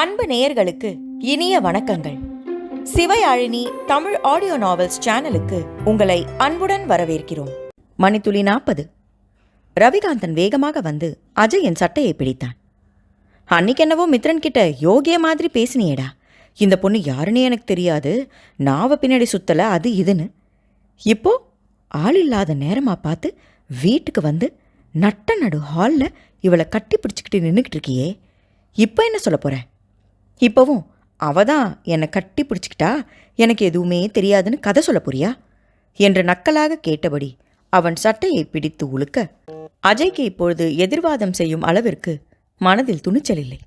அன்பு நேயர்களுக்கு இனிய வணக்கங்கள். சிவயாழினி தமிழ் ஆடியோ நாவல்ஸ் சேனலுக்கு உங்களை அன்புடன் வரவேற்கிறோம். மணித்துளி 40. ரவிகாந்தன் வேகமாக வந்து அஜயின் சட்டையை பிடித்தான். அன்னைக்கு என்னவோ மித்ரன் கிட்ட யோகிய மாதிரி பேசினியேடா, இந்த பொண்ணு யாருன்னு எனக்கு தெரியாது, நாவ பின்னாடி சுத்தல அது இதுன்னு. இப்போ ஆள் இல்லாத நேரமா பார்த்து வீட்டுக்கு வந்து நட்ட நடு ஹாலில் இவளை கட்டி பிடிச்சிக்கிட்டு நின்றுக்கிட்டு இருக்கியே, இப்போ என்ன சொல்ல போற? இப்போவும் அவ தான் என்னை கட்டி பிடிச்சிக்கிட்டா, எனக்கு எதுவுமே தெரியாதுன்னு கதை சொல்ல போறியா என்று நக்கலாக கேட்டபடி அவன் சட்டையை பிடித்து உழுக்க, அஜய்க்கு இப்பொழுது எதிர்வாதம் செய்யும் அளவிற்கு மனதில் துணிச்சல் இல்லை.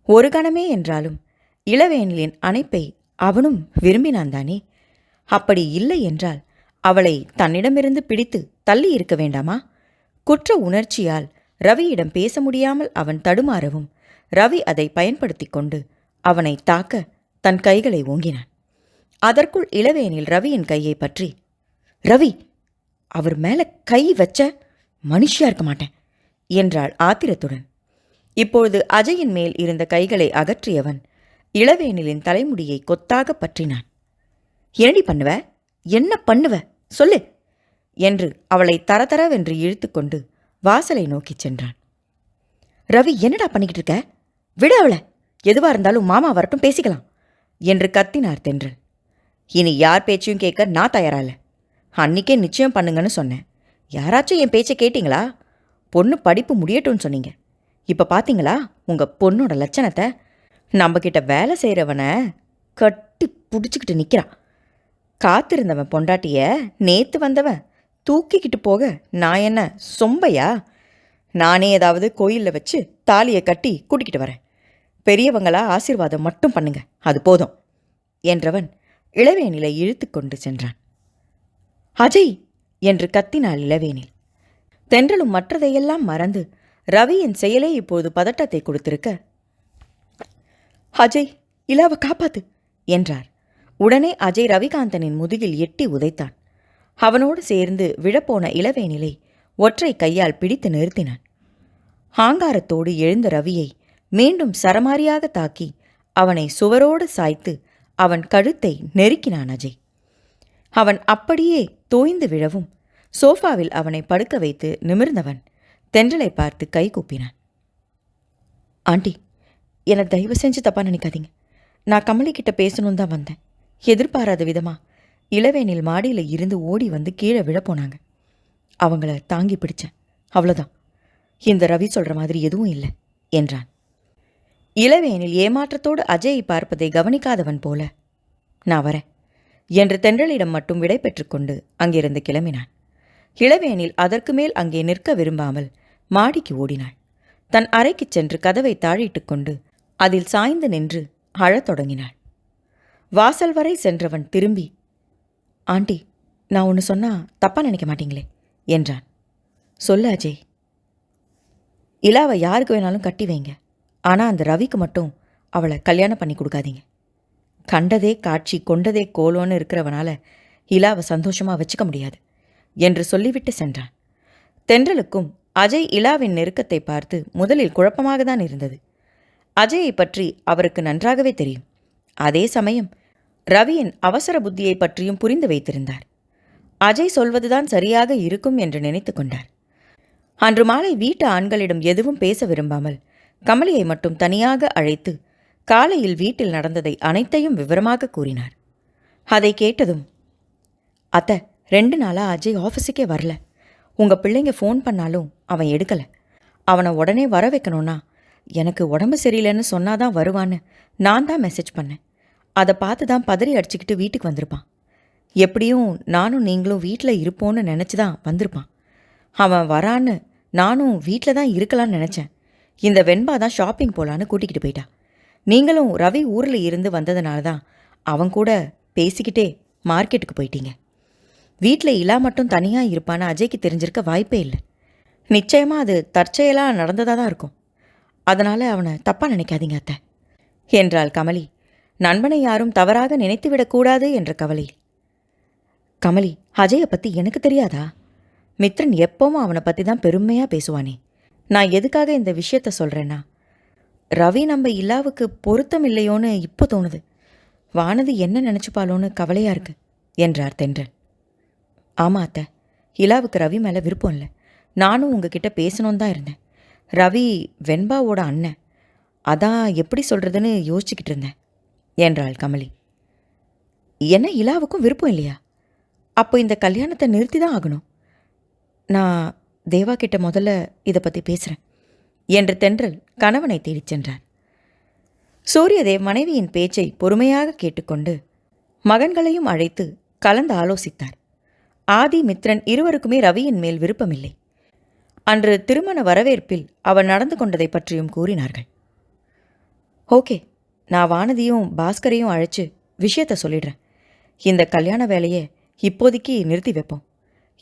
ஒரு கணமே என்றாலும் இளவேனிலின் அணைப்பை அவனும் விரும்பினான் தானே. அப்படி இல்லை என்றால் அவளை தன்னிடமிருந்து பிடித்து தள்ளி இருக்க வேண்டாமா? குற்ற உணர்ச்சியால் ரவியிடம் பேச முடியாமல் அவன் தடுமாறவும் ரவி அதை பயன்படுத்தி கொண்டு அவனை தாக்க தன் கைகளை ஓங்கினான். அதற்குள் இளவேனில் ரவியின் கையை பற்றி, ரவி, அவர் மேலே கை வச்ச மனுஷியா இருக்க மாட்டேன் என்றாள் ஆத்திரத்துடன். இப்பொழுது அஜயின் மேல் இருந்த கைகளை அகற்றியவன் இளவேனிலின் தலைமுடியை கொத்தாக பற்றினான். என்னடி பண்ணுவ, என்ன பண்ணுவ சொல்லு என்று அவளை தரதரவென்று இழுத்து கொண்டு வாசலை நோக்கிச் சென்றான். ரவி, என்னடா பண்ணிக்கிட்டு இருக்க? விடு அவளை, எதுவா இருந்தாலும் மாமா வரட்டும் பேசிக்கலாம் என்று கத்தினார் தென்றல். இனி யார் பேச்சையும் கேட்க நான் தயாரால. அன்னிக்கே நிச்சயம் பண்ணுங்கன்னு சொன்னேன். யாராச்சும் என் பேச்சை கேட்டிங்களா? பொண்ணு படிப்பு முடியட்டும்னு சொன்னீங்க. இப்போ பார்த்தீங்களா உங்கள் பொண்ணோட லட்சணத்தை? நம்மக்கிட்ட வேலை செய்கிறவனை கட்டி பிடிச்சிக்கிட்டு நிற்கிறான். காத்திருந்தவன் பொண்டாட்டிய நேற்று வந்தவன் தூக்கிக்கிட்டு போக நான் என்ன சொம்பையா? நானே ஏதாவது கோயிலில் வச்சு தாலியை கட்டி கூட்டிக்கிட்டு வரேன். பெரியவங்களா ஆசீர்வாதம் மட்டும் பண்ணுங்க, அது போதும் என்றவன் இளவேனிலை இழுத்து கொண்டு சென்றான். அஜய் என்று கத்தினாள் இளவேனில். தென்றலும் மற்றதையெல்லாம் மறந்து ரவியின் செயலே இப்போது பதட்டத்தை கொடுத்திருக்க, அஜய், இலாவை காப்பாத்து என்றார். உடனே அஜய் ரவிகாந்தனின் முதுகில் எட்டி உதைத்தான். அவனோடு சேர்ந்து விழப்போன இளவேனிலை ஒற்றை கையால் பிடித்து நிறுத்தினான். ஆங்காரத்தோடு எழுந்த ரவியை மீண்டும் சரமாரியாக தாக்கி அவனை சுவரோடு சாய்த்து அவன் கழுத்தை நெருக்கினான் அஜய். அவன் அப்படியே தோய்ந்து விழவும் சோஃபாவில் அவனை படுக்க வைத்து நிமிர்ந்தவன் தென்றலை பார்த்து கை கூப்பினான். ஆண்டி, என்னை தயவு செஞ்சு தப்பா நினைக்காதீங்க. நான் கமலிக்கிட்ட பேசணும் தான் வந்தேன். எதிர்பாராத விதமா இளவேனில் மாடியில் இருந்து ஓடி வந்து கீழே விழப்போனாங்க. அவங்கள தாங்கி பிடிச்சேன், அவ்வளோதான். இந்த ரவி சொல்கிற மாதிரி எதுவும் இல்லை என்றான். இளவேனில் ஏமாற்றத்தோடு அஜயை பார்ப்பதை கவனிக்காதவன் போல, நான் வரேன் என்று தென்றலிடம் மட்டும் விடை பெற்றுக்கொண்டு அங்கிருந்து கிளம்பினான். இளவேனில் அதற்கு மேல் அங்கே நிற்க விரும்பாமல் மாடிக்கு ஓடினாள். தன் அறைக்குச் சென்று கதவை தாழிட்டு கொண்டு அதில் சாய்ந்து நின்று அழத் தொடங்கினாள். வாசல் வரை சென்றவன் திரும்பி, ஆண்டி, நான் ஒன்று சொன்னா தப்பா நினைக்க மாட்டீங்களே என்றான். சொல்லு அஜய். இலாவை யாருக்கு வேணாலும் கட்டி வைங்க, ஆனால் அந்த ரவிக்கு மட்டும் அவளை கல்யாணம் பண்ணி கொடுக்காதீங்க. கண்டதே காட்சி கொண்டதே கோலோன்னு இருக்கிறவனால இலாவை சந்தோஷமாக வச்சுக்க முடியாது என்று சொல்லிவிட்டு சென்றான். தென்றலுக்கும் அஜய் இலாவின் நெருக்கத்தை பார்த்து முதலில் குழப்பமாக தான் இருந்தது. அஜயை பற்றி அவருக்கு நன்றாகவே தெரியும். அதே சமயம் ரவியின் அவசர புத்தியை பற்றியும் புரிந்து வைத்திருந்தார். அஜய் சொல்வதுதான் சரியாக இருக்கும் என்று நினைத்து கொண்டார். அன்று மாலை வீட்டு ஆண்களிடம் எதுவும் பேச விரும்பாமல் கமலியை மட்டும் தனியாக அழைத்து காலையில் வீட்டில் நடந்ததை அனைத்தையும் விவரமாக கூறினார். அதை கேட்டதும், அத்தை, 2 நாளாக அஜய் ஆஃபீஸுக்கே வரல. உங்கள் பிள்ளைங்க ஃபோன் பண்ணாலும் அவன் எடுக்கலை. அவனை உடனே வர வைக்கணும்னா எனக்கு உடம்பு சரியில்லைன்னு சொன்னாதான் வருவான்னு நான் தான் மெசேஜ் பண்ணேன். அதை பார்த்து தான் பதறி அடிச்சுக்கிட்டு வீட்டுக்கு வந்திருப்பான். எப்படியும் நானும் நீங்களும் வீட்டில் இருப்போன்னு நினச்சி தான் வந்திருப்பான். அவன் வரான்னு நானும் வீட்டில் தான் இருக்கலான்னு நினச்சேன். இந்த வெண்பா தான் ஷாப்பிங் போகலான்னு கூட்டிக்கிட்டு போயிட்டா. நீங்களும் ரவி ஊரில் இருந்து வந்ததுனால தான் அவன் கூட பேசிக்கிட்டே மார்க்கெட்டுக்கு போயிட்டீங்க. வீட்டில் இலா மட்டும் தனியாக இருப்பான்னு அஜய்க்கு தெரிஞ்சிருக்க வாய்ப்பே இல்லை. நிச்சயமாக அது தற்செயலாக நடந்ததாக தான் இருக்கும். அதனால் அவனை தப்பாக நினைக்காதீங்க அத்தை என்றாள் கமலி, நண்பனை யாரும் தவறாக நினைத்துவிடக்கூடாது என்ற கவலையில். கமலி, அஜயை பற்றி எனக்கு தெரியாதா? மித்ரன் எப்பவும் அவனை பற்றி தான் பெருமையாக பேசுவானே. நான் எதுக்காக இந்த விஷயத்த சொல்கிறேன்னா, ரவி நம்ம இலாவுக்கு பொருத்தம் இல்லையோன்னு இப்போ தோணுது. வானதி என்ன நினச்சிப்பாளோன்னு கவலையாக இருக்கு என்றார் தென்றல். ஆமாம் அத்தை, இலாவுக்கு ரவி மேலே விருப்பம் இல்லை. நானும் உங்ககிட்ட பேசணுன்னு தான் இருந்தேன். ரவி வெண்பாவோட அண்ணன், அதான் எப்படி சொல்கிறதுன்னு யோசிச்சுக்கிட்டு இருந்தேன் என்றாள் கமலி. என்ன இலாவுக்கும் விருப்பம் இல்லையா? அப்போ இந்த கல்யாணத்தை நிறுத்தி தான் ஆகணும். நான் தேவா கிட்ட முதல்ல இதை பற்றி பேசுகிறேன் என்று தென்றல் கணவனை தேடிச் சென்றார். சூரியதேவ் மனைவியின் பேச்சை பொறுமையாக கேட்டுக்கொண்டு மகன்களையும் அழைத்து கலந்து ஆலோசித்தார். ஆதி, மித்ரன் இருவருக்குமே ரவியின் மேல் விருப்பமில்லை. அன்று திருமண வரவேற்பில் அவர் நடந்து கொண்டதை பற்றியும் கூறினார்கள். ஓகே, நான் வானதியும் பாஸ்கரையும் அழைச்சு விஷயத்த சொல்லிடுறேன். இந்த கல்யாண வேலையை இப்போதைக்கு நிறுத்தி வைப்போம்.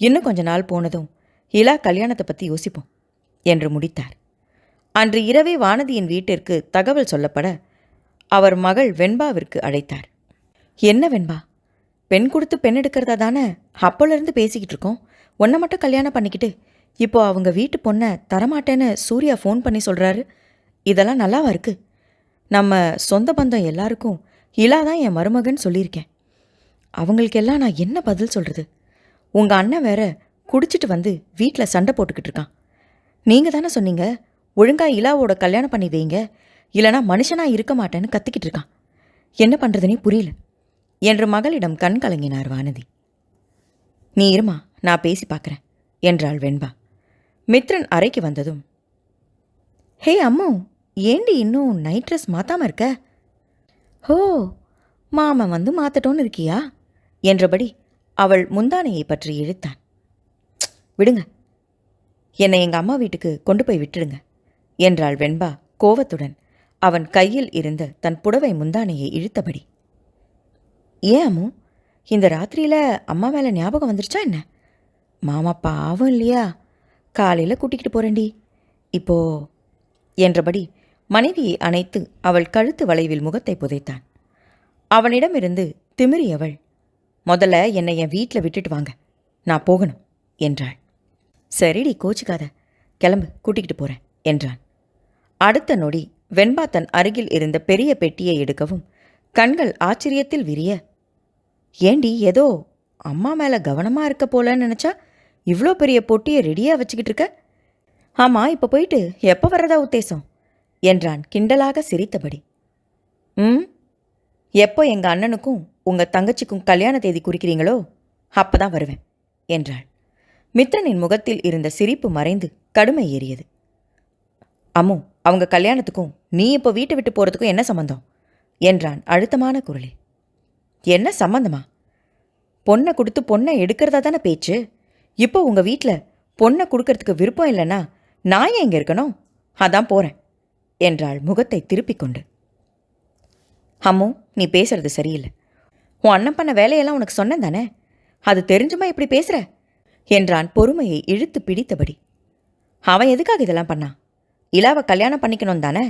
இன்னும் கொஞ்ச நாள் போனதும் இலா கல்யாணத்தை பற்றி யோசிப்போம் என்று முடித்தார். அன்று இரவே வானதியின் வீட்டிற்கு தகவல் சொல்லப்பட அவர் மகள் வெண்பாவிற்கு அழைத்தார். என்ன வெண்பா, பெண் கொடுத்து பெண் எடுக்கிறதா தானே அப்போலேருந்து பேசிக்கிட்டு இருக்கோம். உன்னை மட்டும் கல்யாணம் பண்ணிக்கிட்டு இப்போ அவங்க வீட்டு பொண்ணை தரமாட்டேன்னு சூர்யா ஃபோன் பண்ணி சொல்கிறாரு. இதெல்லாம் நல்லாவா இருக்கு? நம்ம சொந்த பந்தம் எல்லாருக்கும் இலா தான் என் மருமகன் சொல்லியிருக்கேன். அவங்களுக்கெல்லாம் நான் என்ன பதில் சொல்கிறது? உங்கள் அண்ணன் வேற குடிச்சிட்டு வந்து வீட்டில் சண்டை போட்டுக்கிட்டு இருக்கான். நீங்கள் தானே சொன்னீங்க ஒழுங்கா இலாவோட கல்யாணம் பண்ணி வைங்க, இல்லைனா மனுஷனாக இருக்க மாட்டேன்னு கத்திக்கிட்டு இருக்கான். என்ன பண்ணுறதுனே புரியல என்று மகளிடம் கண் கலங்கினார் வானதி. நீ இருமா, நான் பேசி பார்க்குறேன் என்றாள் வெண்பா. மித்ரன் அறைக்கு வந்ததும், ஹே அம்மு, ஏண்டி இன்னும் நைட் ட்ரெஸ் மாற்றாமல் இருக்க? ஹோ, மாமன் வந்து மாற்றட்டோன்னு இருக்கியா என்றபடி அவள் முந்தானையை பற்றி இழுத்தான். விடுங்க, என்னை எங்கள் அம்மா வீட்டுக்கு கொண்டு போய் விட்டுடுங்க என்றாள் வெண்பா கோவத்துடன் அவன் கையில் இருந்த தன் புடவை முந்தானையை இழுத்தபடி. ஏன் அம்மு, இந்த ராத்திரியில் அம்மா மேலே ஞாபகம் வந்துருச்சா என்ன? மாமா பாவம் இல்லையா? காலையில் கூட்டிக்கிட்டு போகிறேன்டி இப்போ என்றபடி மனைவியை அணைத்து அவள் கழுத்து வளைவில் முகத்தை புதைத்தான். அவனிடமிருந்து திமிரியவள், முதல்ல என்னை என் வீட்டில் விட்டுட்டு வாங்க, நான் போகணும் என்றாள். சரிடி, கோச்சிக்காத, கிளம்பு, கூட்டிக்கிட்டு போகிறேன் என்றான். அடுத்த நொடி வெண்பா தன் அருகில் இருந்த பெரிய பெட்டியை எடுக்கவும் கண்கள் ஆச்சரியத்தில் விரிய, ஏண்டி ஏதோ அம்மா மேலே கவனமாக இருக்க போலன்னு நினச்சா இவ்வளோ பெரிய பொட்டியை ரெடியாக வச்சுக்கிட்டு இருக்க? ஆமாம், இப்போ போயிட்டு எப்போ வர்றதா உத்தேசம் என்றான் கிண்டலாக சிரித்தபடி. எப்போ எங்கள் அண்ணனுக்கும் உங்கள் தங்கச்சிக்கும் கல்யாண தேதி குறிக்கிறீங்களோ அப்போ தான் வருவேன் என்றாள். மித்ரனின் முகத்தில் இருந்த சிரிப்பு மறைந்து கடுமை ஏறியது. அம்மு, அவங்க கல்யாணத்துக்கும் நீ இப்போ வீட்டை விட்டு போகிறதுக்கும் என்ன சம்பந்தம் என்றான் அழுத்தமான குரலில். என்ன சம்பந்தமா? பொண்ணை கொடுத்து பொண்ணை எடுக்கிறதா தானே பேச்சு. இப்போ உங்கள் வீட்டில் பொண்ணை கொடுக்கறதுக்கு விருப்பம் இல்லைன்னா நான் ஏன் இங்கே இருக்கணும்? அதான் போகிறேன் என்றாள் முகத்தை திருப்பிக் கொண்டு. அம்மு, நீ பேசுறது சரியில்லை. உன் அண்ணன் பண்ண வேலையெல்லாம் உனக்கு சொன்னேன் தானே, அது தெரிஞ்சுமா இப்படி பேசுகிற என்றான் பொறுமையை இழுத்து பிடித்தபடி. அவன் எதுக்காக இதெல்லாம் பண்ணான்? இலாவை கல்யாணம் பண்ணிக்கணும் தானே.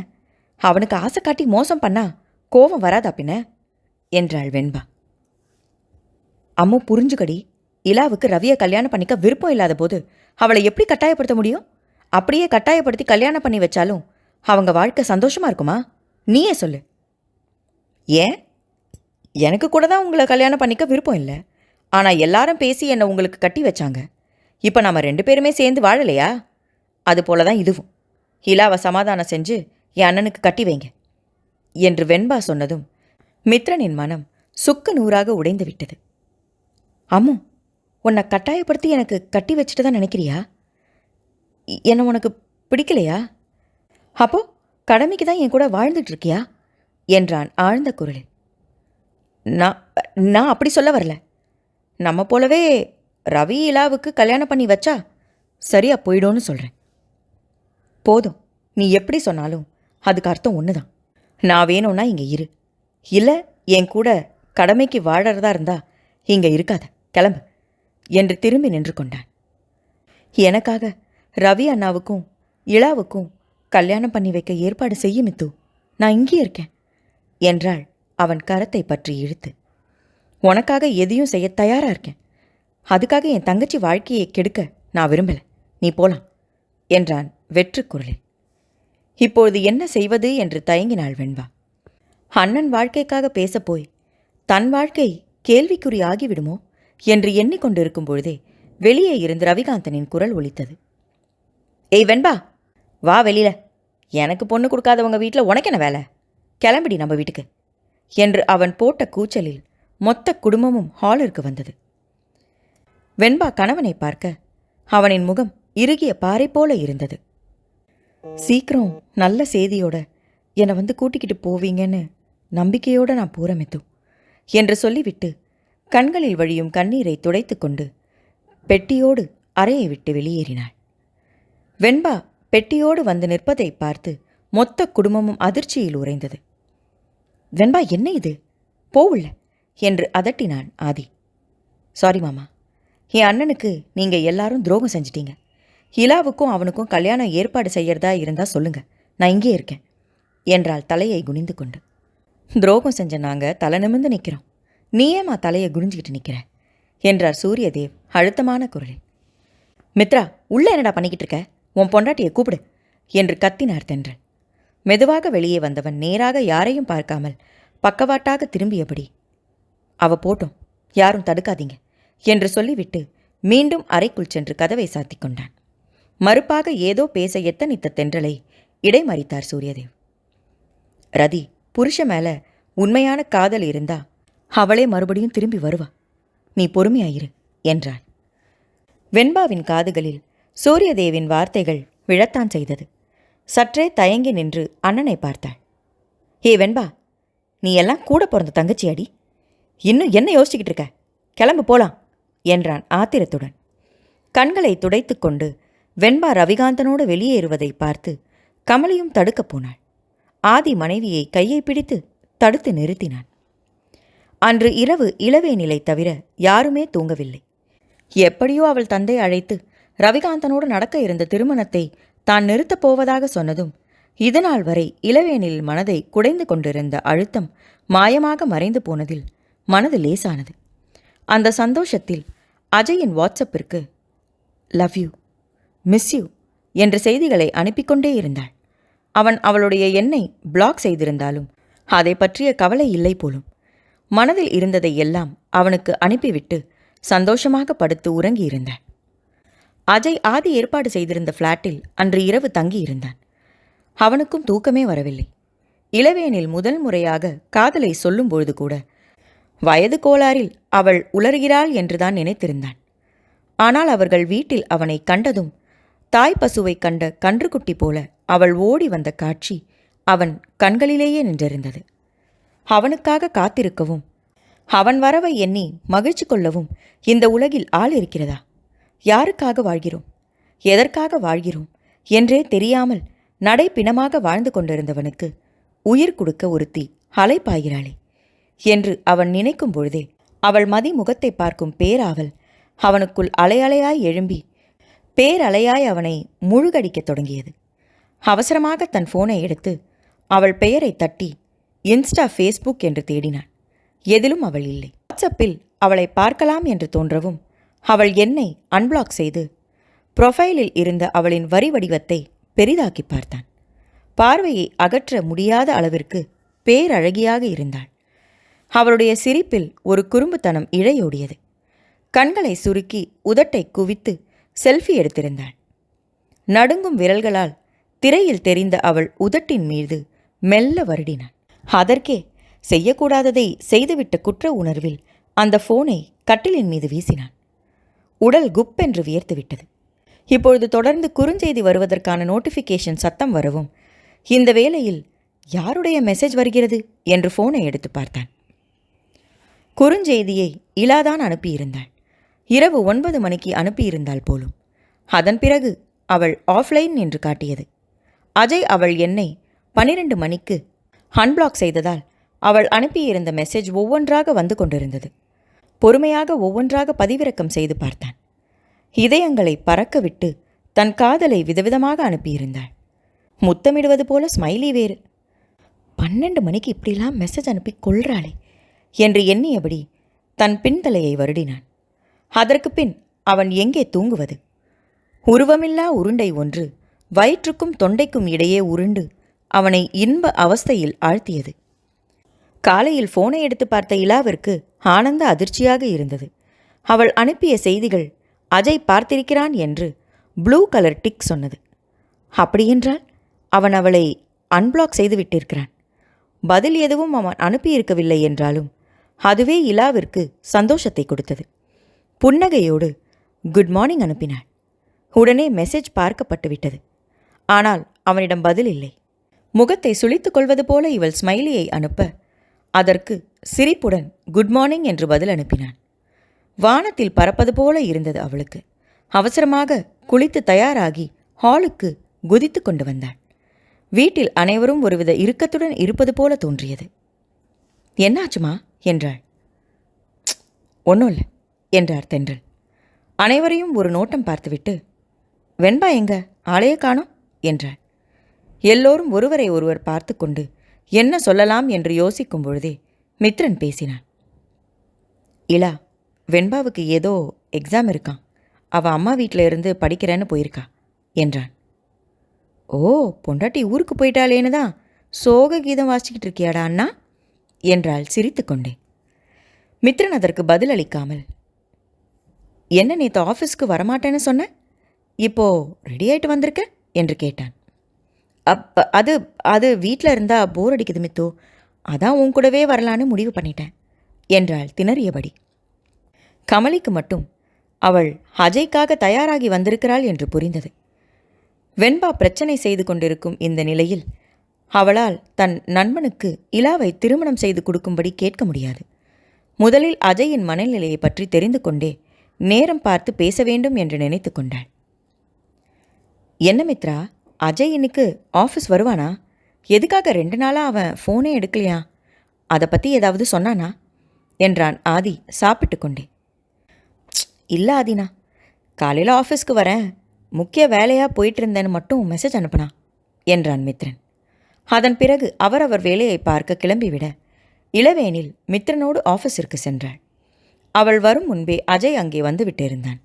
அவனுக்கு ஆசை காட்டி மோசம் பண்ணா கோபம் வராதா பின்ன என்றாள் வெண்பா. அம்மு, புரிஞ்சுக்கடி, இலாவுக்கு ரவியை கல்யாணம் பண்ணிக்க விருப்பம் இல்லாத போது அவளை எப்படி கட்டாயப்படுத்த முடியும்? அப்படியே கட்டாயப்படுத்தி கல்யாணம் பண்ணி வச்சாலும் அவங்க வாழ்க்கை சந்தோஷமா இருக்குமா? நீயே சொல்லு. ஏன்? எனக்கு கூட தான் உங்களை கல்யாணம் பண்ணிக்க விருப்பம் இல்லை. ஆனால் எல்லாரும் பேசி என்னை உங்களுக்கு கட்டி வச்சாங்க. இப்போ நம்ம 2 பேருமே சேர்ந்து வாழலையா? அது போல தான் இதுவும். இலாவை சமாதானம் செஞ்சு என் அண்ணனுக்கு கட்டி வைங்க என்று வெண்பா சொன்னதும் மித்ரனின் மனம் சுக்கு நூறாக உடைந்து விட்டது. அம்மு, உன்னை கட்டாயப்படுத்தி எனக்கு கட்டி வச்சுட்டு தான் நினைக்கிறியா? என்னை உனக்கு பிடிக்கலையா? அப்போ கடமைக்கு தான் என் கூட வாழ்ந்துட்டு இருக்கியா என்றான் ஆழ்ந்த குரலில். நான் அப்படி சொல்ல வரல. நம்ம போலவே ரவி இலாவுக்கு கல்யாணம் பண்ணி வச்சா சரியா போயிடும்னு சொல்கிறேன். போதும், நீ எப்படி சொன்னாலும் அதுக்கு அர்த்தம் ஒன்று தான். நான் வேணும்னா இங்கே இரு, இல்லை என் கூட கடமைக்கு வாழறதா இருந்தா இங்கே இருக்காத, கிளம்பு என்று திரும்பி நின்று கொண்டான். எனக்காக ரவி அண்ணாவுக்கும் இலாவுக்கும் கல்யாணம் பண்ணி வைக்க ஏற்பாடு செய்ய மித்து, நான் இங்கே இருக்கேன் என்றாள் அவன் கரத்தை பற்றி இழுத்து. உனக்காக எதையும் செய்ய தயாராக இருக்கேன். அதுக்காக என் தங்கச்சி வாழ்க்கையை கெடுக்க நான் விரும்பலை. நீ போலாம் என்றான் வெற்று குரலில். இப்பொழுது என்ன செய்வது என்று தயங்கினாள் வெண்பா. அண்ணன் வாழ்க்கைக்காக பேசப்போய் தன் வாழ்க்கை கேள்விக்குறி ஆகிவிடுமோ என்று எண்ணிக்கொண்டிருக்கும் பொழுதே வெளியே இருந்து ரவிகாந்தனின் குரல் ஒலித்தது. ஏய் வெண்பா, வா வெளியில. எனக்கு பொண்ணு கொடுக்காதவங்க வீட்டில் உனக்கு என்ன வேலை? கிளம்பிடி நம்ம வீட்டுக்கு என்று அவன் போட்ட கூச்சலில் மொத்த குடும்பமும் ஹாலிற்கு வந்தது. வெண்பா கணவனை பார்க்க அவனின் முகம் இறுகிய பாறை போல இருந்தது. சீக்கிரம் நல்ல செய்தியோட என்னை வந்து கூட்டிக்கிட்டு போவீங்கன்னு நம்பிக்கையோடு நான் பூரமித்து என்று சொல்லிவிட்டு கண்களில் வழியும் கண்ணீரை துடைத்து கொண்டு பெட்டியோடு அறையை விட்டு வெளியேறினாள். வெண்பா பெட்டியோடு வந்து நிற்பதை பார்த்து மொத்த குடும்பமும் அதிர்ச்சியில் உறைந்தது. வெண்பா, என்ன இது? போவுள்ள என்று அதட்டினான் ஆதி. சாரி மாமா, என் அண்ணனுக்கு நீங்கள் எல்லாரும் துரோகம் செஞ்சிட்டீங்க. இலாவுக்கும் அவனுக்கும் கல்யாணம் ஏற்பாடு செய்யறதா இருந்தா சொல்லுங்க, நான் இங்கே இருக்கேன் என்றாள் தலையை குனிந்து கொண்டு. துரோகம் செஞ்ச நாங்கள் தலை நிமிர்ந்து நிற்கிறோம், நீ ஏமா தலையை குனிஞ்சிக்கிட்டு நிற்கிற என்றார் சூரியதேவ் அழுத்தமான குரலில். மித்ரா, உள்ள என்னடா பண்ணிக்கிட்டு இருக்க? உன் பொண்டாட்டியை கூப்பிடு என்று கத்தினார் தென்றல். மெதுவாக வெளியே வந்தவன் நேராக யாரையும் பார்க்காமல் பக்கவாட்டாக திரும்பியபடி, அவ போட்டோம், யாரும் தடுக்காதீங்க என்று சொல்லிவிட்டு மீண்டும் அறைக்குள் சென்று கதவை சாத்தி கொண்டான். மறுப்பாக ஏதோ பேச எத்தனித்த தென்றலை இடைமறித்தார் சூரியதேவ். ரதி, புருஷ மேல உண்மையான காதல் இருந்தா அவளே மறுபடியும் திரும்பி வருவா, நீ பொறுமையாயிரு என்றாள். வெண்பாவின் காதுகளில் சூரியதேவின் வார்த்தைகள் விழத்தான் செய்தது. சற்றே தயங்கி நின்று அண்ணனை பார்த்தாள். ஏ வெண்பா, நீ எல்லாம் கூட பிறந்த தங்கச்சி அடி, இன்னும் என்ன யோசிச்சுக்கிட்டு இருக்க? கிளம்பு போலாம் என்றான் ஆத்திரத்துடன். கண்களை துடைத்து கொண்டு வெண்பா ரவிகாந்தனோடு வெளியேறுவதை பார்த்து கமலியும் தடுக்கப் போனாள். ஆதி மனைவியை கையை பிடித்து தடுத்து நிறுத்தினான். அன்று இரவு இளவேனிலை தவிர யாருமே தூங்கவில்லை. எப்படியோ அவள் தந்தை அழைத்து ரவிகாந்தனோடு நடக்க இருந்த திருமணத்தை தான் நிறுத்தப் போவதாக சொன்னதும் இதுநாள் வரை இளவேனில் மனதை குடைந்து கொண்டிருந்த அழுத்தம் மாயமாக மறைந்து போனதில் மனது லேசானது. அந்த சந்தோஷத்தில் அஜயின் வாட்ஸ்அப்பிற்கு லவ் யூ, மிஸ் யூ என்ற செய்திகளை அனுப்பிக்கொண்டே இருந்தாள். அவன் அவளுடைய எண்ணை பிளாக் செய்திருந்தாலும் அதை பற்றிய கவலை இல்லை போலும். மனதில் இருந்ததை எல்லாம் அவனுக்கு அனுப்பிவிட்டு சந்தோஷமாக படுத்து உறங்கியிருந்தாள். அஜய் ஆதி ஏற்பாடு செய்திருந்த ஃப்ளாட்டில் அன்று இரவு தங்கியிருந்தான். அவனுக்கும் தூக்கமே வரவில்லை. இளவேனில் முதல் முறையாக காதலை சொல்லும்பொழுது கூட வயது கோளாறில் அவள் உலர்கிறாள் என்றுதான் நினைத்திருந்தான். ஆனால் அவர்கள் வீட்டில் அவனை கண்டதும் தாய் பசுவை கண்ட கன்றுக்குட்டி போல அவள் ஓடி வந்த காட்சி அவன் கண்களிலேயே நின்றிருந்தது. அவனுக்காக காத்திருக்கவும் அவன் வரவை எண்ணி மகிழ்ச்சி கொள்ளவும் இந்த உலகில் ஆள் இருக்கிறதா? யாருக்காக வாழ்கிறோம், எதற்காக வாழ்கிறோம் என்றே தெரியாமல் நடைப்பிணமாக வாழ்ந்து கொண்டிருந்தவனுக்கு உயிர் கொடுக்க ஒருத்தி அலைப்பாய்கிறாளே என்று அவன் நினைக்கும் பொழுதே அவள் மதிமுகத்தை பார்க்கும் பேராவல் அவனுக்குள் அலையலையாய் எழும்பி பேரலையாய் அவனை முழுகடிக்கத் தொடங்கியது. அவசரமாக தன் ஃபோனை எடுத்து அவள் பெயரை தட்டி இன்ஸ்டா, ஃபேஸ்புக் என்று தேடினான். எதிலும் அவள் இல்லை. வாட்ஸ்அப்பில் அவளை பார்க்கலாம் என்று தோன்றவும் அவள் எண்ணை அன்பிளாக் செய்து ப்ரொஃபைலில் இருந்த அவளின் வரி வடிவத்தை பெரிதாக்கி பார்த்தான். பார்வையை அகற்ற முடியாத அளவிற்கு பேரழகியாக இருந்தாள். அவளுடைய சிரிப்பில் ஒரு குறும்புத்தனம் இழையோடியது. கண்களை சுருக்கி உதட்டை குவித்து செல்ஃபி எடுத்திருந்தாள். நடுங்கும் விரல்களால் திரையில் தெரிந்த அவள் உதட்டின் மீது மெல்ல வருடினான். அதற்கே செய்யக்கூடாததை செய்துவிட்ட குற்ற உணர்வில் அந்த ஃபோனை கட்டிலின் மீது வீசினான். உடல் குப்பென்று வியர்த்துவிட்டது. இப்பொழுது தொடர்ந்து குறுஞ்செய்தி வருவதற்கான நோட்டிஃபிகேஷன் சத்தம் வரவும் இந்த வேளையில் யாருடைய மெசேஜ் வருகிறது என்று ஃபோனை எடுத்து பார்த்தான். குறுஞ்செய்தியை இலாதான் அனுப்பியிருந்தாள். இரவு 9 மணிக்கு அனுப்பியிருந்தாள் போலும். அதன் பிறகு அவள் ஆஃப்லைன் என்று காட்டியது. அஜய் அவள் எண்ணை 12 மணிக்கு அன்பிளாக் செய்ததால் அவள் அனுப்பியிருந்த மெசேஜ் ஒவ்வொன்றாக வந்து கொண்டிருந்தது. பொறுமையாக ஒவ்வொன்றாக பதிவிறக்கம் செய்து பார்த்தான். இதயங்களை பறக்க விட்டு தன் காதலை விதவிதமாக அனுப்பியிருந்தாள். முத்தமிடுவது போல ஸ்மைலி வேறு. 12 மணிக்கு இப்படிலாம் மெசேஜ் அனுப்பி கொள்றாளே என்று எண்ணியபடி தன் பின்தலையை வருடினான். அதற்கு பின் அவன் எங்கே தூங்குவது? உருவமில்லா உருண்டை ஒன்று வயிற்றுக்கும் தொண்டைக்கும் இடையே உருண்டு அவனை இன்ப அவஸ்தையில் ஆழ்த்தியது. காலையில் போனை எடுத்து பார்த்த இலாவிற்கு ஆனந்த அதிர்ச்சியாக இருந்தது. அவள் அனுப்பிய செய்திகள் அஜய் பார்த்திருக்கிறான் என்று ப்ளூ கலர் டிக் சொன்னது. அப்படியென்றால் அவன் அவளை அன்பிளாக் செய்து விட்டிருக்கிறான். பதில் எதுவும் அவன் அனுப்பியிருக்கவில்லை என்றாலும் அதுவே இலாவிற்கு சந்தோஷத்தை கொடுத்தது. புன்னகையோடு குட் மார்னிங் அனுப்பினாள். உடனே மெசேஜ் பார்க்கப்பட்டு விட்டது. ஆனால் அவனிடம் பதில் இல்லை. முகத்தை சுளித்துக் கொள்வது போல இவள் ஸ்மைலியை அனுப்ப அதற்கு சிரிப்புடன் குட் மார்னிங் என்று பதில் அனுப்பினான். வானத்தில் பறப்பது போல இருந்தது அவளுக்கு. அவசரமாக குளித்து தயாராகி ஹாலுக்கு குதித்து கொண்டு வந்தாள். வீட்டில் அனைவரும் ஒருவித இறுக்கத்துடன் இருப்பது போல தோன்றியது. என்னாச்சுமா என்றாள். ஒன்றும் இல்லை என்றார் தென்றல். அனைவரையும் ஒரு நோட்டம் பார்த்துவிட்டு வெண்பா எங்க ஆளையே காணோம் என்றாள். எல்லோரும் ஒருவரை ஒருவர் பார்த்து கொண்டு என்ன சொல்லலாம் என்று யோசிக்கும் பொழுதே மித்ரன் பேசினான். இலா, வெண்பாவுக்கு ஏதோ எக்ஸாம் இருக்கான், அவள் அம்மா வீட்டில் இருந்து படிக்கிறேன்னு போயிருக்கா என்றான். ஓ, பொண்டாட்டி ஊருக்கு போயிட்டாளேன்னு தான் சோக கீதம் வாசிக்கிட்டு இருக்கியாடா அண்ணா என்றாள் சிரித்து கொண்டே. மித்ரன் அதற்கு பதில் அளிக்காமல், என்ன நேற்று ஆஃபீஸ்க்கு வரமாட்டேன்னு சொன்ன, இப்போ ரெடி ஆகிட்டு வந்திருக்க என்று கேட்டான். அது அது வீட்டில் இருந்தால் போர் அடிக்குது மித்து, அதான் உன் கூடவே வரலான்னு முடிவு பண்ணிட்டேன் என்றாள் திணறியபடி. கமலிக்கு மட்டும் அவள் அஜய்க்காக தயாராகி வந்திருக்கிறாள் என்று புரிந்தது. வெண்பா பிரச்சனை செய்து கொண்டிருக்கும் இந்த நிலையில் அவளால் தன் நண்பனுக்கு இலாவை திருமணம் செய்து கொடுக்கும்படி கேட்க முடியாது. முதலில் அஜயின் மனநிலையை பற்றி தெரிந்து கொண்டே நேரம் பார்த்து பேச வேண்டும் என்று நினைத்து கொண்டாள். என்ன மித்ரா, அஜய் இன்னைக்கு ஆஃபீஸ் வருவானா? எதுக்காக 2 நாளாக அவன் ஃபோனே எடுக்கலையா? அதை பற்றி ஏதாவது சொன்னானா என்றான் ஆதி சாப்பிட்டு கொண்டே. இல்லை ஆதினா, காலையில் ஆஃபீஸ்க்கு வரேன், முக்கிய வேலையாக போயிட்டு இருந்தேன்னு மட்டும் மெசேஜ் அனுப்புனா என்றான் மித்ரன். அதன் பிறகு அவரவர் வேலையை பார்க்க கிளம்பிவிட இளவேனில் மித்ரனோடு ஆஃபீஸிற்கு சென்றாள். அவள் வரும் முன்பே அஜய் அங்கே வந்து விட்டிருந்தான்.